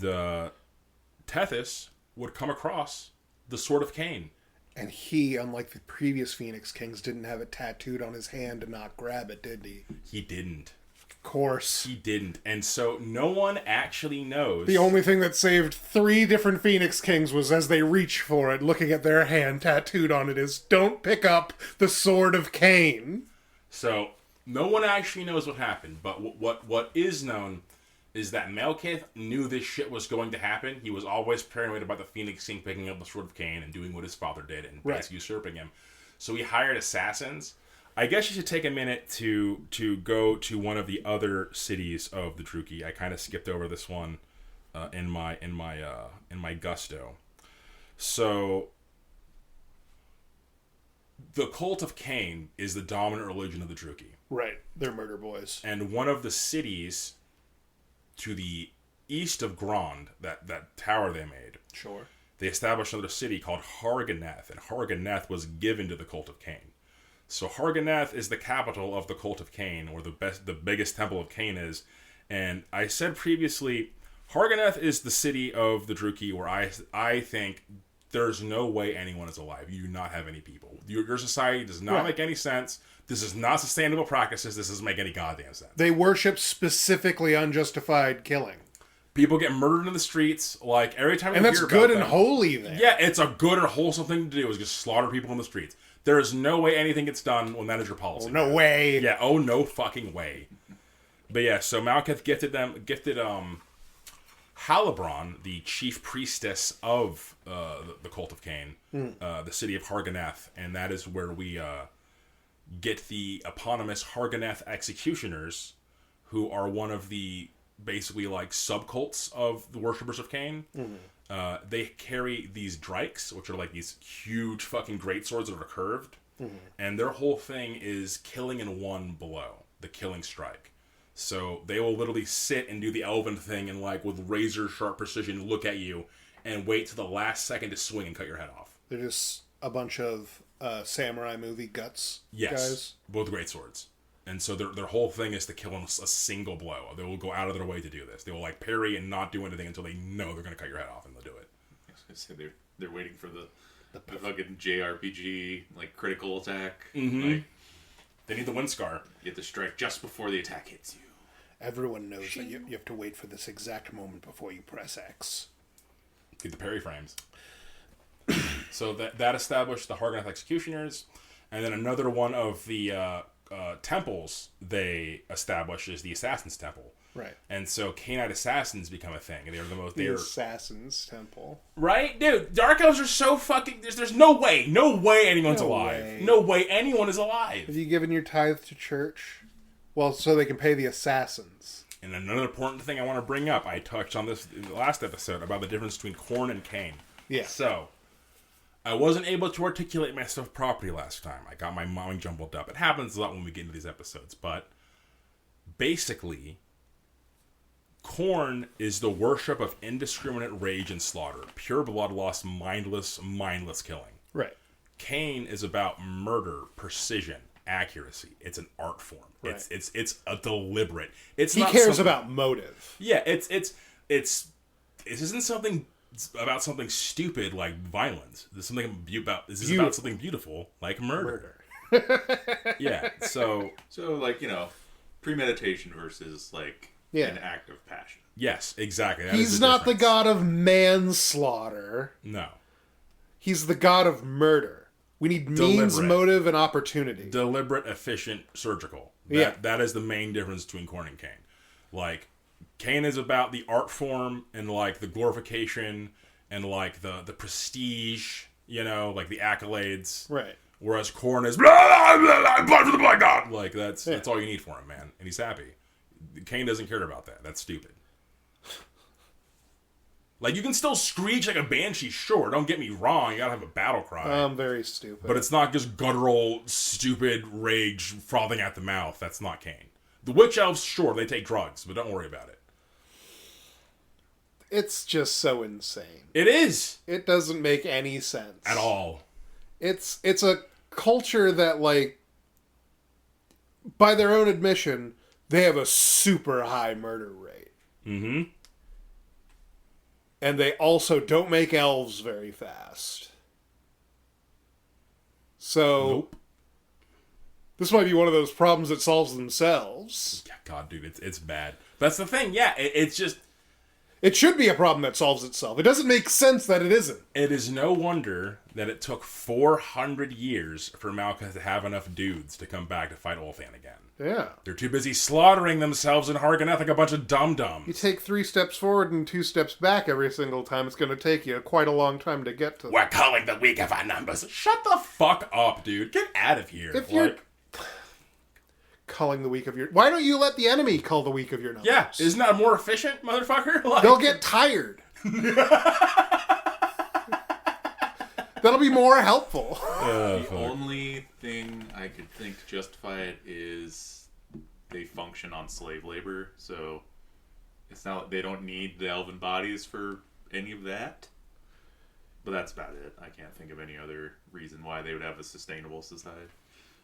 Tethys would come across the Sword of Cain. And he, unlike the previous Phoenix Kings, didn't have it tattooed on his hand to not grab it, did he? He didn't. Of course. He didn't. And so no one actually knows. The only thing that saved 3 different Phoenix Kings was as they reach for it, looking at their hand tattooed on it is, don't pick up the Sword of Cain. So no one actually knows what happened. But what is known is that Malekith knew this shit was going to happen. He was always paranoid about the Phoenix King picking up the Sword of Cain and doing what his father did and basically usurping him. So he hired assassins. I guess you should take a minute to go to one of the other cities of the Druchii. I kind of skipped over this one in my gusto. So the cult of Cain is the dominant religion of the Druchii. Right, they're murder boys. And one of the cities to the east of Ghrond, that tower they made, sure, they established another city called Har Ganeth, and Har Ganeth was given to the Cult of Cain. So Har Ganeth is the capital of the Cult of Cain, or the biggest temple of Cain is. And I said previously, Har Ganeth is the city of the Druchii where I think there's no way anyone is alive. You do not have any people. Your society does not make any sense. This is not sustainable practices. This doesn't make any goddamn sense. They worship specifically unjustified killing. People get murdered in the streets, like, every time you and hear that's about good them. and holy then. Yeah, it's a good and wholesome thing to do, is just slaughter people in the streets. There is no way anything gets done when that is your policy. Oh, no way. Yeah, oh, no fucking way. But yeah, so Malekith gifted Halibron, the chief priestess of the Cult of Cain, the city of Har Ganeth, and that is where we get the eponymous Har Ganeth executioners, who are one of the basically like subcults of the worshippers of Cain. They carry these drakes, which are like these huge fucking greatswords that are curved, and their whole thing is killing in one blow, the killing strike. So they will literally sit and do the elven thing and, like, with razor sharp precision, look at you and wait to the last second to swing and cut your head off. They're just a bunch of samurai movie guts guys. Both great swords. And so their whole thing is to kill in a single blow. They will go out of their way to do this. They will, like, parry and not do anything until they know they're going to cut your head off, and they'll do it. I was gonna say they're waiting for the fucking JRPG, like, critical attack. Like, they need the wind scar. You have to strike just before the attack hits you. Everyone knows that you have to wait for this exact moment before you press X. Get the parry frames. So that established the Har Ganeth executioners, and then another one of the temples they established is the Assassin's Temple. Right. And so Cainite assassins become a thing. They're the most. The Assassin's Temple. Right, dude. Dark elves are so fucking. There's no way anyone's alive. No way anyone is alive. Have you given your tithe to church? Well, so they can pay the assassins. And another important thing I want to bring up, I touched on this in the last episode about the difference between Khorne and Cain. Yeah. So, I wasn't able to articulate myself properly last time. I got my mind jumbled up. It happens a lot when we get into these episodes. But, basically, Khorne is the worship of indiscriminate rage and slaughter. Pure bloodlust, mindless killing. Right. Cain is about murder, precision, accuracy. It's an art form. Right. It's a deliberate. It's he not cares about motive. Yeah, this isn't something about something stupid like violence. This is about something beautiful like murder. Yeah. So like, you know, premeditation versus like an act of passion. Yes, exactly. He's not the god of manslaughter. No. He's the god of murder. We need means, motive, and opportunity. Deliberate, efficient, surgical. That is the main difference between Khorne and Cain. Like, Cain is about the art form and, like, the glorification and, like, the prestige, you know, like the accolades. Right. Whereas Khorne is, blah, blah, blah, blood for the Black God. Like, that's all you need for him, man. And he's happy. Cain doesn't care about that. That's stupid. Like, you can still screech like a banshee, sure. Don't get me wrong. You gotta have a battle cry. I'm very stupid. But it's not just guttural, stupid rage frothing at the mouth. That's not Cain. The witch elves, sure, they take drugs, but don't worry about it. It's just so insane. It is. It doesn't make any sense. At all. It's a culture that, like, by their own admission, they have a super high murder rate. Mm-hmm. And they also don't make elves very fast. So, nope. This might be one of those problems that solves themselves. Yeah, God, dude, it's bad. That's the thing, yeah, it's just... It should be a problem that solves itself. It doesn't make sense that it isn't. It is no wonder that it took 400 years for Malekith to have enough dudes to come back to fight Ulthan again. Yeah. They're too busy slaughtering themselves in Har Ganeth like a bunch of dum-dums. You take 3 steps forward and 2 steps back every single time. It's going to take you quite a long time to get to them. We're calling the weak of our numbers. Shut the fuck up, dude. Get out of here. If you're calling the weak of your... Why don't you let the enemy call the weak of your numbers? Yeah, isn't that more efficient, motherfucker? Like... They'll get tired. That'll be more helpful. The only thing I could think to justify it is they function on slave labor, so it's not they don't need the elven bodies for any of that. But that's about it. I can't think of any other reason why they would have a sustainable society.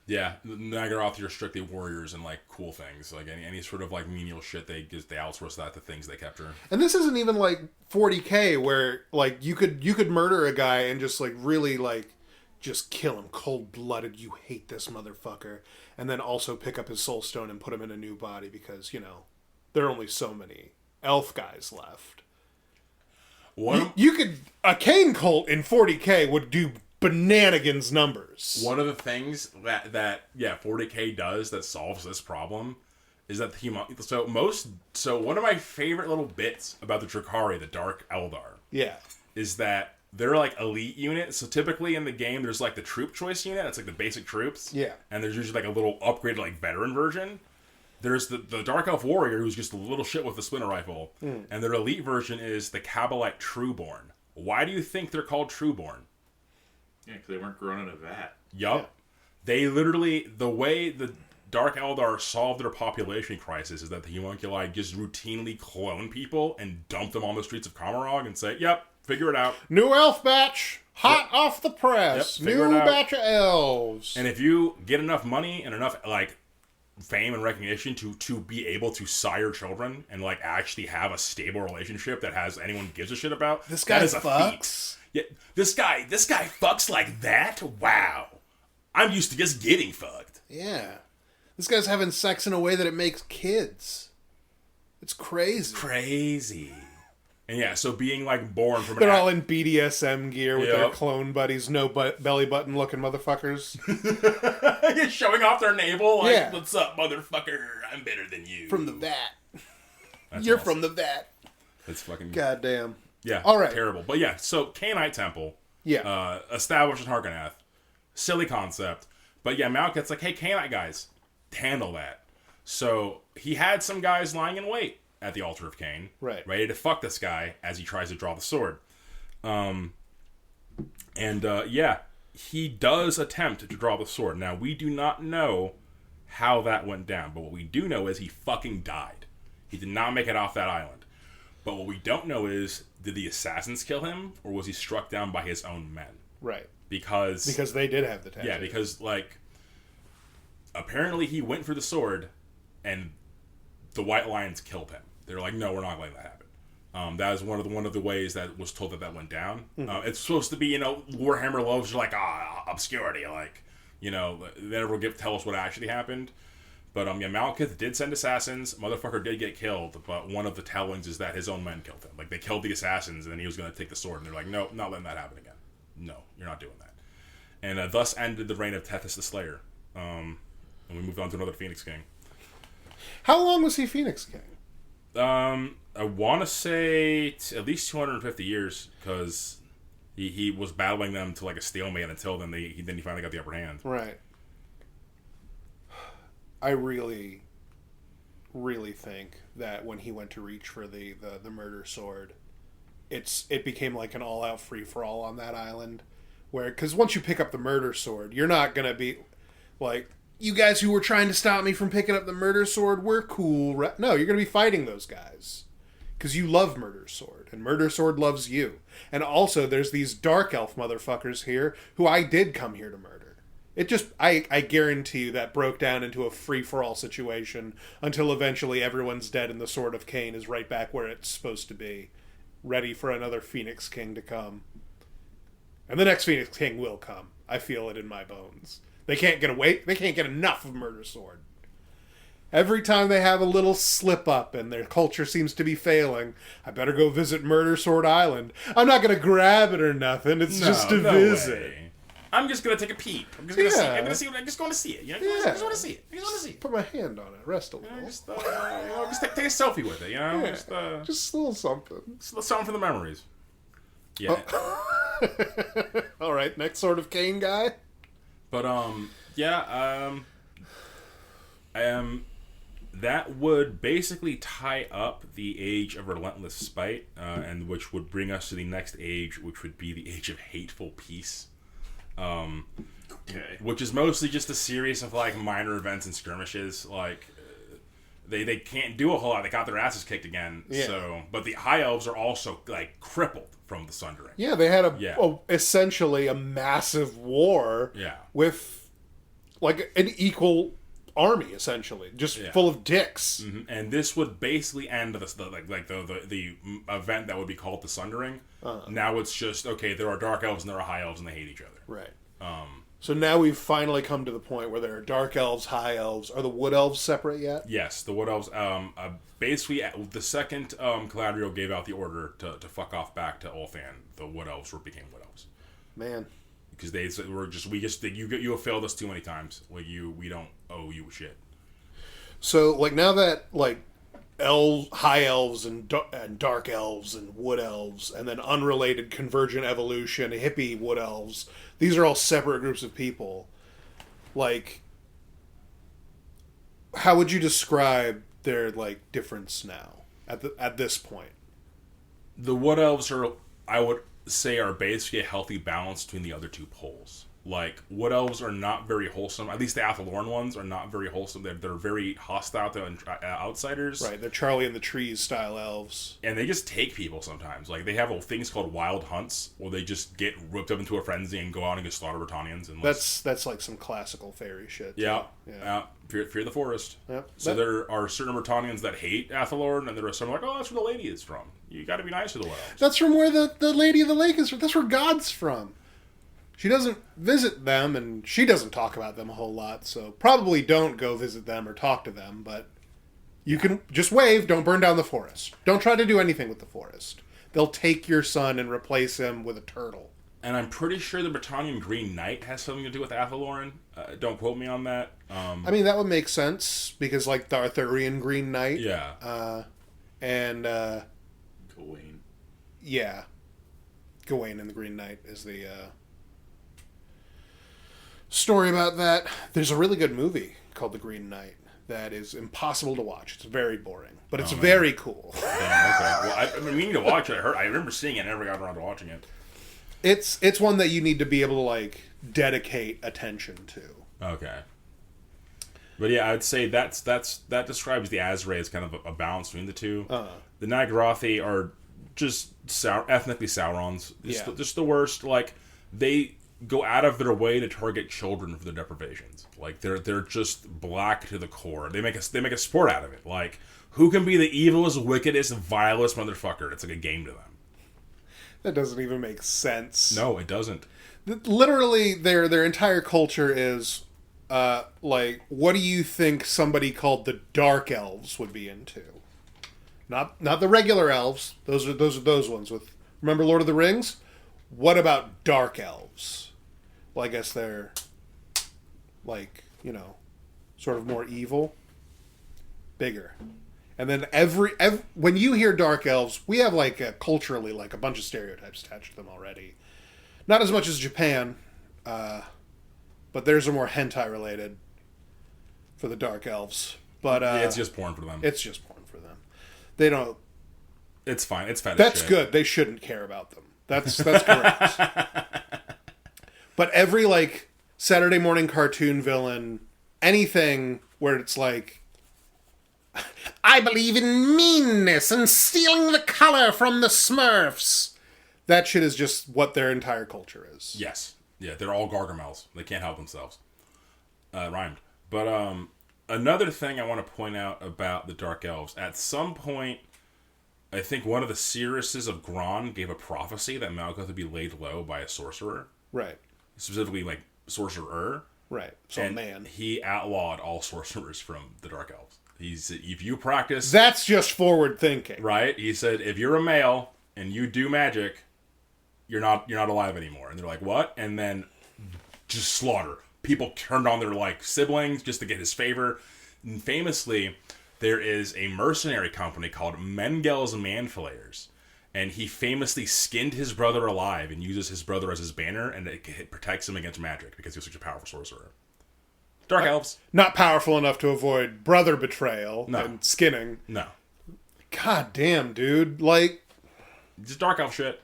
Yeah, Nagaroth, you're strictly warriors and like cool things, like any sort of like menial shit. They outsource that to things they capture. And this isn't even like 40K where like you could murder a guy and just like really like just kill him cold blooded. You hate this motherfucker, and then also pick up his soul stone and put him in a new body because there are only so many elf guys left. You could a Kane cult in 40K would do bananigans numbers. One of the things that 40K does that solves this problem is that so one of my favorite little bits about the Drakari, the Dark Eldar, is that they're like elite units. So typically in the game, there's like the troop choice unit. It's like the basic troops. Yeah, and there's usually like a little upgraded like veteran version. There's the Dark Elf Warrior, who's just a little shit with the splinter rifle, and their elite version is the Kabbalite Trueborn. Why do you think they're called Trueborn? Yeah, because they weren't grown in a vat. Yup. Yeah. They literally, the way the Dark Eldar solve their population crisis is that the homunculi just routinely clone people and dump them on the streets of Kamarog and say, yep, figure it out. New elf batch, hot off the press, new batch of elves. And if you get enough money and enough, like, fame and recognition to be able to sire children and, like, actually have a stable relationship that has anyone gives a shit about, this guy is a feat. Yeah, this guy fucks like that? Wow. I'm used to just getting fucked. Yeah. This guy's having sex in a way that it makes kids. It's crazy. Crazy. And yeah, so being like born from They're all in BDSM gear with their clone buddies, no belly button looking motherfuckers. Showing off their navel like, what's up, motherfucker? I'm better than you. From the vat. You're awesome. From the vat. That's fucking... Goddamn. Yeah, all right. Terrible. But yeah, so Canaanite Temple. Yeah. Established in Har Ganeth. Silly concept. But yeah, Malekith's like, hey, Canaanite guys, handle that. So he had some guys lying in wait at the altar of Cain. Right. Ready to fuck this guy as he tries to draw the sword. He does attempt to draw the sword. Now, we do not know how that went down. But what we do know is he fucking died. He did not make it off that island. But what we don't know is, did the assassins kill him, or was he struck down by his own men? Right. Because they did have the tattoo. Yeah, because, like, apparently he went for the sword, and the White Lions killed him. They were like, no, we're not letting that happen. That is one of the ways that was told that went down. Mm-hmm. It's supposed to be, Warhammer loves are like, obscurity, like, they never tell us what actually happened. But, Malekith did send assassins. Motherfucker did get killed. But one of the tellings is that his own men killed him. Like, they killed the assassins, and then he was going to take the sword. And they're like, no, not letting that happen again. No, you're not doing that. And thus ended the reign of Tethys the Slayer. And we moved on to another Phoenix King. How long was he Phoenix King? I want to say at least 250 years, because he was battling them to, like, a stalemate until then he finally got the upper hand. Right. I really, really think that when he went to reach for the murder sword, it became like an all-out free-for-all on that island. Because once you pick up the murder sword, you're not going to be like, you guys who were trying to stop me from picking up the murder sword, we're cool. No, you're going to be fighting those guys. Because you love Murder Sword, and Murder Sword loves you. And also, there's these Dark Elf motherfuckers here who I did come here to murder. It just, I guarantee you that broke down into a free-for-all situation until eventually everyone's dead and the Sword of Cain is right back where it's supposed to be, ready for another Phoenix King to come. And the next Phoenix King will come. I feel it in my bones. They can't get away. They can't get enough of Murder Sword. Every time they have a little slip-up and their culture seems to be failing, I better go visit Murder Sword Island. I'm not going to grab it or nothing. It's just a visit. Way. I'm just going to take a peep. I'm just going to see it. I'm just going to see it. I just want to see it. Put my hand on it. Rest a little. Just take a selfie with it, Yeah. Just a little something. Just a little something for the memories. Yeah. Oh. All right. Next Sword of Cain guy. But, that would basically tie up the Age of Relentless Spite, and which would bring us to the next age, which would be the Age of Hateful Peace. Okay. Which is mostly just a series of, like, minor events and skirmishes. Like, they can't do a whole lot. They got their asses kicked again. Yeah. So, but the high elves are also like crippled from the Sundering. Yeah, they had essentially a massive war with like an equal army, essentially, just full of dicks. Mm-hmm. And this would basically end the event that would be called the Sundering. Now it's just, okay, there are dark elves and there are high elves and they hate each other. Right. So now we've finally come to the point where there are dark elves, high elves. Are the wood elves separate yet? Yes, the wood elves. Basically, the second Galadriel gave out the order to fuck off back to Ulthan, the wood elves became wood elves. Man. Because they said, you have failed us too many times. Like, we don't owe you shit. So, like, now that, like, high elves and dark elves and wood elves, and then unrelated convergent evolution, hippie wood elves, these are all separate groups of people. Like, how would you describe their, like, difference now at this point? The wood elves I would say, are basically a healthy balance between the other two poles. Like, wood elves are not very wholesome. At least the Athel Loren ones are not very wholesome. They're very hostile to outsiders. Right, they're Charlie and the Trees style elves. And they just take people sometimes. Like, they have things called wild hunts, where they just get whipped up into a frenzy and go out and get slaughter Brettonians. And that's like some classical fairy shit. Yeah. Fear the forest. Yep. So there are certain Brettonians that hate Athel Loren, and there are some like, oh, that's where the lady is from. You got to be nice to the wood elves. That's from where the Lady of the Lake is from. That's where God's from. She doesn't visit them, and she doesn't talk about them a whole lot, so probably don't go visit them or talk to them, but you can just wave, don't burn down the forest. Don't try to do anything with the forest. They'll take your son and replace him with a turtle. And I'm pretty sure the Brettonian Green Knight has something to do with Athel Loren. Don't quote me on that. I mean, that would make sense, because, like, the Arthurian Green Knight. Yeah. And, Gawain. Yeah. Gawain and the Green Knight is the, story about that. There's a really good movie called The Green Knight that is impossible to watch. It's very boring, but it's very cool. Damn, okay. Well, I've been meaning to watch it. I remember seeing it and never got around to watching it. It's one that you need to be able to, like, dedicate attention to. Okay. But yeah, I'd say that describes the Asrai as kind of a balance between the two. The Nagarathi are just ethnically Saurons. Just the worst. Like, they go out of their way to target children for their deprivations. Like, they're just black to the core. They make a sport out of it. Like, who can be the evilest, wickedest, vilest motherfucker? It's like a game to them. That doesn't even make sense. No, it doesn't. Literally, their entire culture is, like, what do you think somebody called the Dark Elves would be into? Not the regular elves. Those are those ones with. Remember Lord of the Rings? What about Dark Elves? Well, I guess they're, like, you know, sort of more evil, bigger. And then when you hear Dark Elves, we have, like, culturally, like, a bunch of stereotypes attached to them already. Not as much as Japan, but theirs are more hentai related for the Dark Elves. But yeah, it's just porn for them. It's just porn for them. They don't. It's fine. It's fetish. That's good. They shouldn't care about them. That's correct. But every, like, Saturday morning cartoon villain, anything where it's like, I believe in meanness and stealing the color from the Smurfs. That shit is just what their entire culture is. Yes. Yeah, they're all Gargamels. They can't help themselves. Rhymed. But another thing I want to point out about the Dark Elves, at some point, I think one of the Sorceresses of Ghrond gave a prophecy that Malkuth would be laid low by a sorcerer. Right. Specifically, like, sorcerer. Right. So, and man. He outlawed all sorcerers from the Dark Elves. He said, if you practice... That's just forward thinking. Right? He said, if you're a male and you do magic, you're not alive anymore. And they're like, what? And then just slaughter. People turned on their, like, siblings just to get his favor. And famously, there is a mercenary company called Mengel's Manflayers. And he famously skinned his brother alive and uses his brother as his banner, and it protects him against magic because he's such a powerful sorcerer. Dark Elves. Not powerful enough to avoid brother betrayal and skinning. No. God damn, dude. Like... Just Dark Elf shit.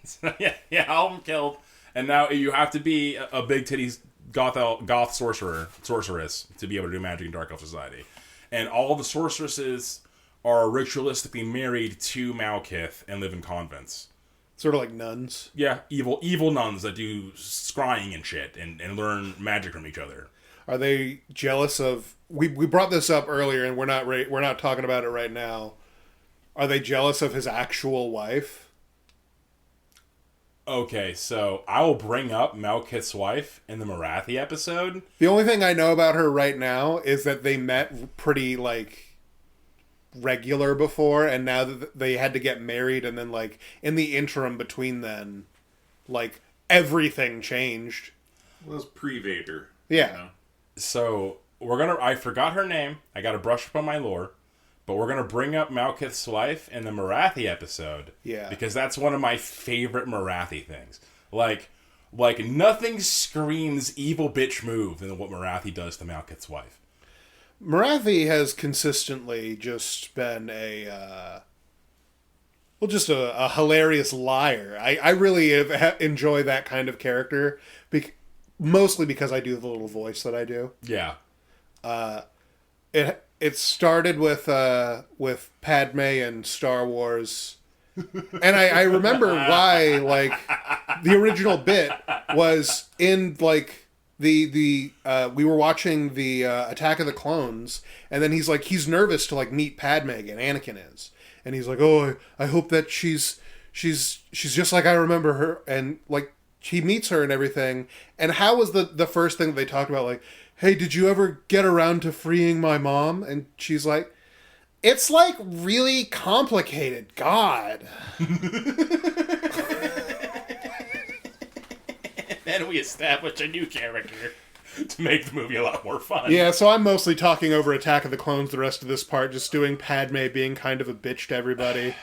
So, yeah, all of them killed. And now you have to be a big titties goth sorceress to be able to do magic in Dark Elf Society. And all the sorceresses are ritualistically married to Malekith and live in convents. Sort of like nuns. Yeah, evil nuns that do scrying and shit and learn magic from each other. Are they jealous of... We brought this up earlier, and we're not talking about it right now. Are they jealous of his actual wife? Okay, so I will bring up Malekith's wife in the Morathi episode. The only thing I know about her right now is that they met pretty, like, regular before, and now that they had to get married, and then, like, in the interim between then, like, everything changed. Well, it was pre-Vader. Yeah. You know? So, I forgot her name. I gotta brush up on my lore. But we're going to bring up Malekith's wife in the Morathi episode. Yeah. Because that's one of my favorite Morathi things. Like nothing screams evil bitch move than what Morathi does to Malekith's wife. Morathi has consistently just been a hilarious liar. I really enjoy that kind of character, mostly because I do the little voice that I do. Yeah. It started with Padme and Star Wars, and I remember why, like, the original bit was in, like, we were watching the Attack of the Clones, and then he's nervous to, like, meet Padme again. Anakin is, and he's like, oh, I hope that she's just like I remember her, and, like, he meets her and everything. And how was the first thing that they talked about, like, hey, did you ever get around to freeing my mom? And she's like, it's, like, really complicated. God. And we established a new character to make the movie a lot more fun. Yeah, so I'm mostly talking over Attack of the Clones the rest of this part, just doing Padme being kind of a bitch to everybody.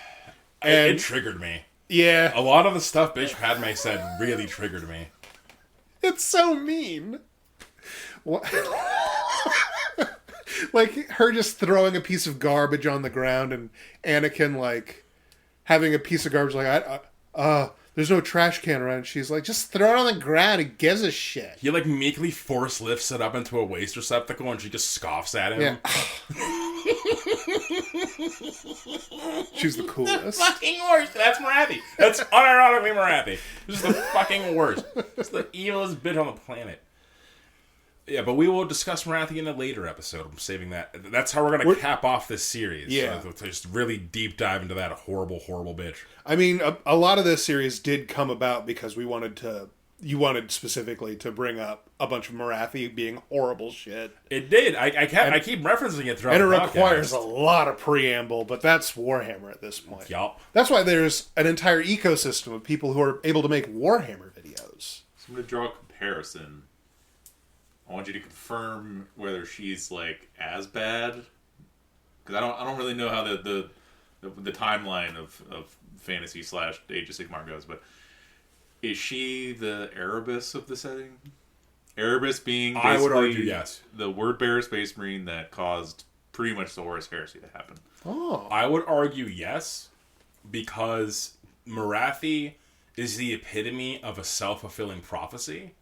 And it triggered me. Yeah. A lot of the stuff bitch Padme said really triggered me. It's so mean. What? Like, her just throwing a piece of garbage on the ground, and Anakin, like, having a piece of garbage, like, there's no trash can around. She's like, just throw it on the ground. Who gives a shit? He, like, meekly force lifts it up into a waste receptacle, and she just scoffs at him. Yeah. She's the coolest. The fucking worst. That's Morathi. That's unironically Morathi. Just the fucking worst. It's the evilest bitch on the planet. Yeah, but we will discuss Morathi in a later episode. I'm saving that. That's how we're going to cap off this series. Yeah. So to just really deep dive into that horrible, horrible bitch. I mean, a lot of this series did come about because you wanted specifically to bring up a bunch of Morathi being horrible shit. It did. I keep referencing it throughout and the it podcast. requires a lot of preamble, but that's Warhammer at this point. Yup. That's why there's an entire ecosystem of people who are able to make Warhammer videos. So I'm going to draw a comparison. I want you to confirm whether she's, like, as bad, because I don't really know how the timeline of fantasy / Age of Sigmar goes, but is she the Erebus of the setting? Erebus being basically, I would argue yes, the word-bearer Space Marine that caused pretty much the Horus Heresy to happen. Oh, I would argue yes, because Morathi is the epitome of a self-fulfilling prophecy.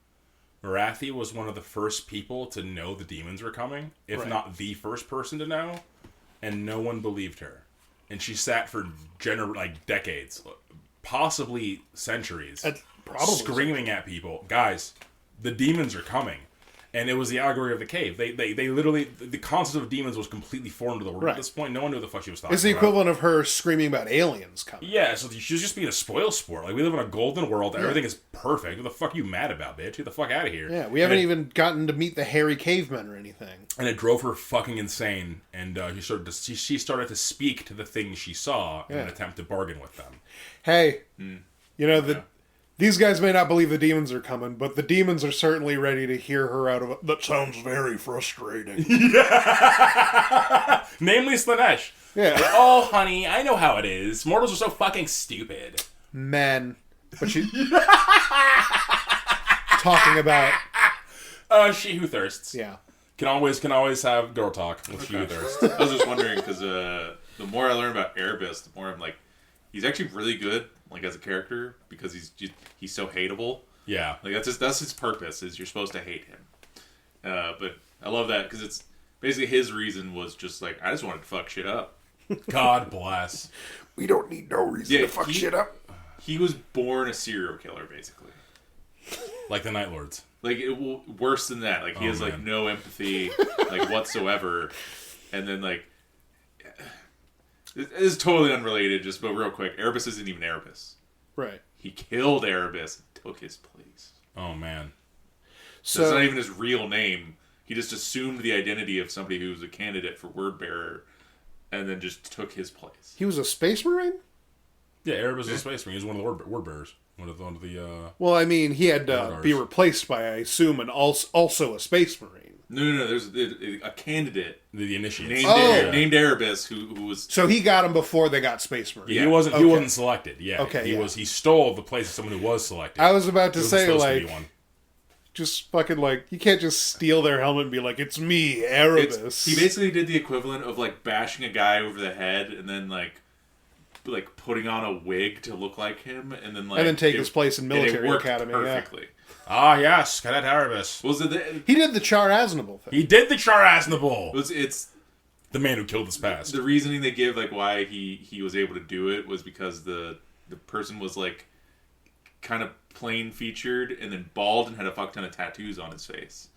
Morathi was one of the first people to know the demons were coming, if not the first person to know, and no one believed her. And she sat for decades, possibly centuries, screaming at people, guys, the demons are coming. And it was the allegory of the cave. They literally, the concept of demons was completely foreign to the world at this point. No one knew what the fuck she was talking about. It's the equivalent of her screaming about aliens coming. Yeah, so she was just being a spoil sport. Like, we live in a golden world. Everything is perfect. What the fuck are you mad about, bitch? Get the fuck out of here. Yeah, we haven't even gotten to meet the hairy cavemen or anything. And it drove her fucking insane. And she started to speak to the things she saw in an attempt to bargain with them. Hey, you know, these guys may not believe the demons are coming, but the demons are certainly ready to hear her out of it. That sounds very frustrating. Yeah. Namely Slanesh. Yeah. Like, oh, honey, I know how it is. Mortals are so fucking stupid. Men. But she... talking about... She Who Thirsts. Yeah. Can always have girl talk with She Who Thirsts. I was just wondering, because the more I learn about Erebus, the more I'm like, he's actually really good, like, as a character, because he's so hateable. Yeah. Like that's his purpose. Is you're supposed to hate him. But I love that because it's basically his reason was just like I just wanted to fuck shit up. God bless. We don't need no reason to fuck shit up. He was born a serial killer, basically. Like the Night Lords. Like worse than that. Like he has like no empathy, like whatsoever. And then like, this is totally unrelated. Just but real quick, Erebus isn't even Erebus. Right. He killed Erebus and took his place. Oh man. So it's not even his real name. He just assumed the identity of somebody who was a candidate for word bearer, and then just took his place. He was a space marine? Yeah, Erebus was a space marine. He was one of the word bearers. One of the. Well, I mean, he had to be replaced by, I assume, also a space marine. No. There's a candidate. The initiate. Named Erebus, who was. So he got him before they got space marine. Yeah. He wasn't selected. Yeah. Okay. He stole the place of someone who was selected. I was about to say like. Just fucking like you can't just steal their helmet and be like it's me, Erebus. He basically did the equivalent of like bashing a guy over the head and then like putting on a wig to look like him and then take his place in military academy perfectly. Yeah. Ah yes, Cadet Erebus. He did the Char Aznable thing. He did the Char Aznable. It's the man who killed his past. The reasoning they give like why he was able to do it was because the person was like kind of plain featured and then bald and had a fuck ton of tattoos on his face.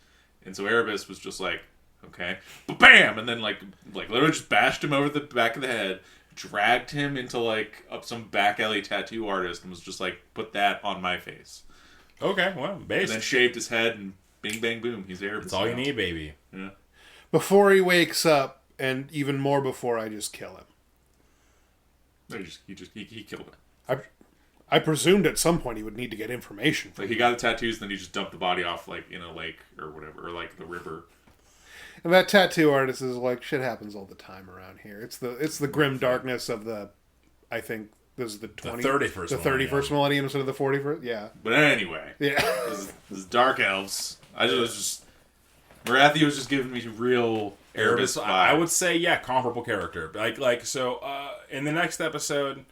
And so Erebus was just like, okay, bam! And then like literally just bashed him over the back of the head, dragged him into like up some back alley tattoo artist and was just like, put that on my face. Okay, well, based. And then shaved his head and bing bang boom, he's Erebus. That's all you need, baby. Yeah. Before he wakes up, and even more before I just kill him. No, he killed him. I presumed at some point he would need to get information. Like he got the tattoos, and then he just dumped the body off like in a lake or whatever, or like the river. And that tattoo artist is like, shit happens all the time around here. It's the grim darkness of the, I think this is the 31st millennium instead of the 41st. Yeah. But anyway, yeah, this is Dark Elves. Morathi was just giving me real Erebus vibe. I would say comparable character. So in the next episode,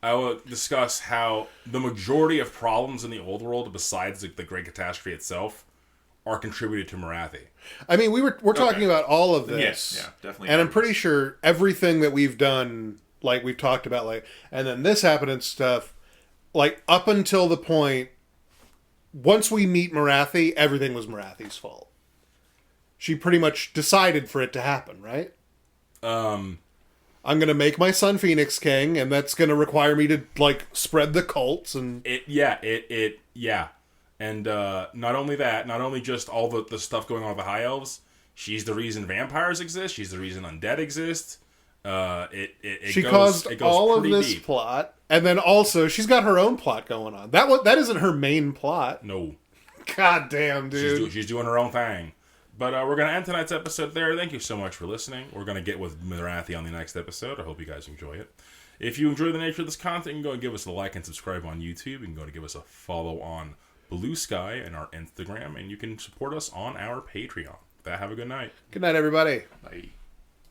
I will discuss how the majority of problems in the old world, besides the Great Catastrophe itself, are contributed to Morathi. I mean, we're talking about all of this. Yeah, definitely. And I'm pretty sure everything that we've done, like we've talked about, like, and then this happened and stuff, like up until the point, once we meet Morathi, everything was Morathi's fault. She pretty much decided for it to happen, right? I'm going to make my son Phoenix King, and that's going to require me to, like, spread the cults and... And not only that, not only just all the stuff going on with the High Elves, she's the reason vampires exist, she's the reason undead exist. She caused all of this deep. plot, and then also, she's got her own plot going on. That isn't her main plot. No. God damn, dude. She's doing her own thing. But we're going to end tonight's episode there. Thank you so much for listening. We're going to get with Morathi on the next episode. I hope you guys enjoy it. If you enjoy the nature of this content, you can go and give us a like and subscribe on YouTube. You can go and give us a follow on Blue Sky and our Instagram. And you can support us on our Patreon. Have a good night. Good night, everybody. Bye.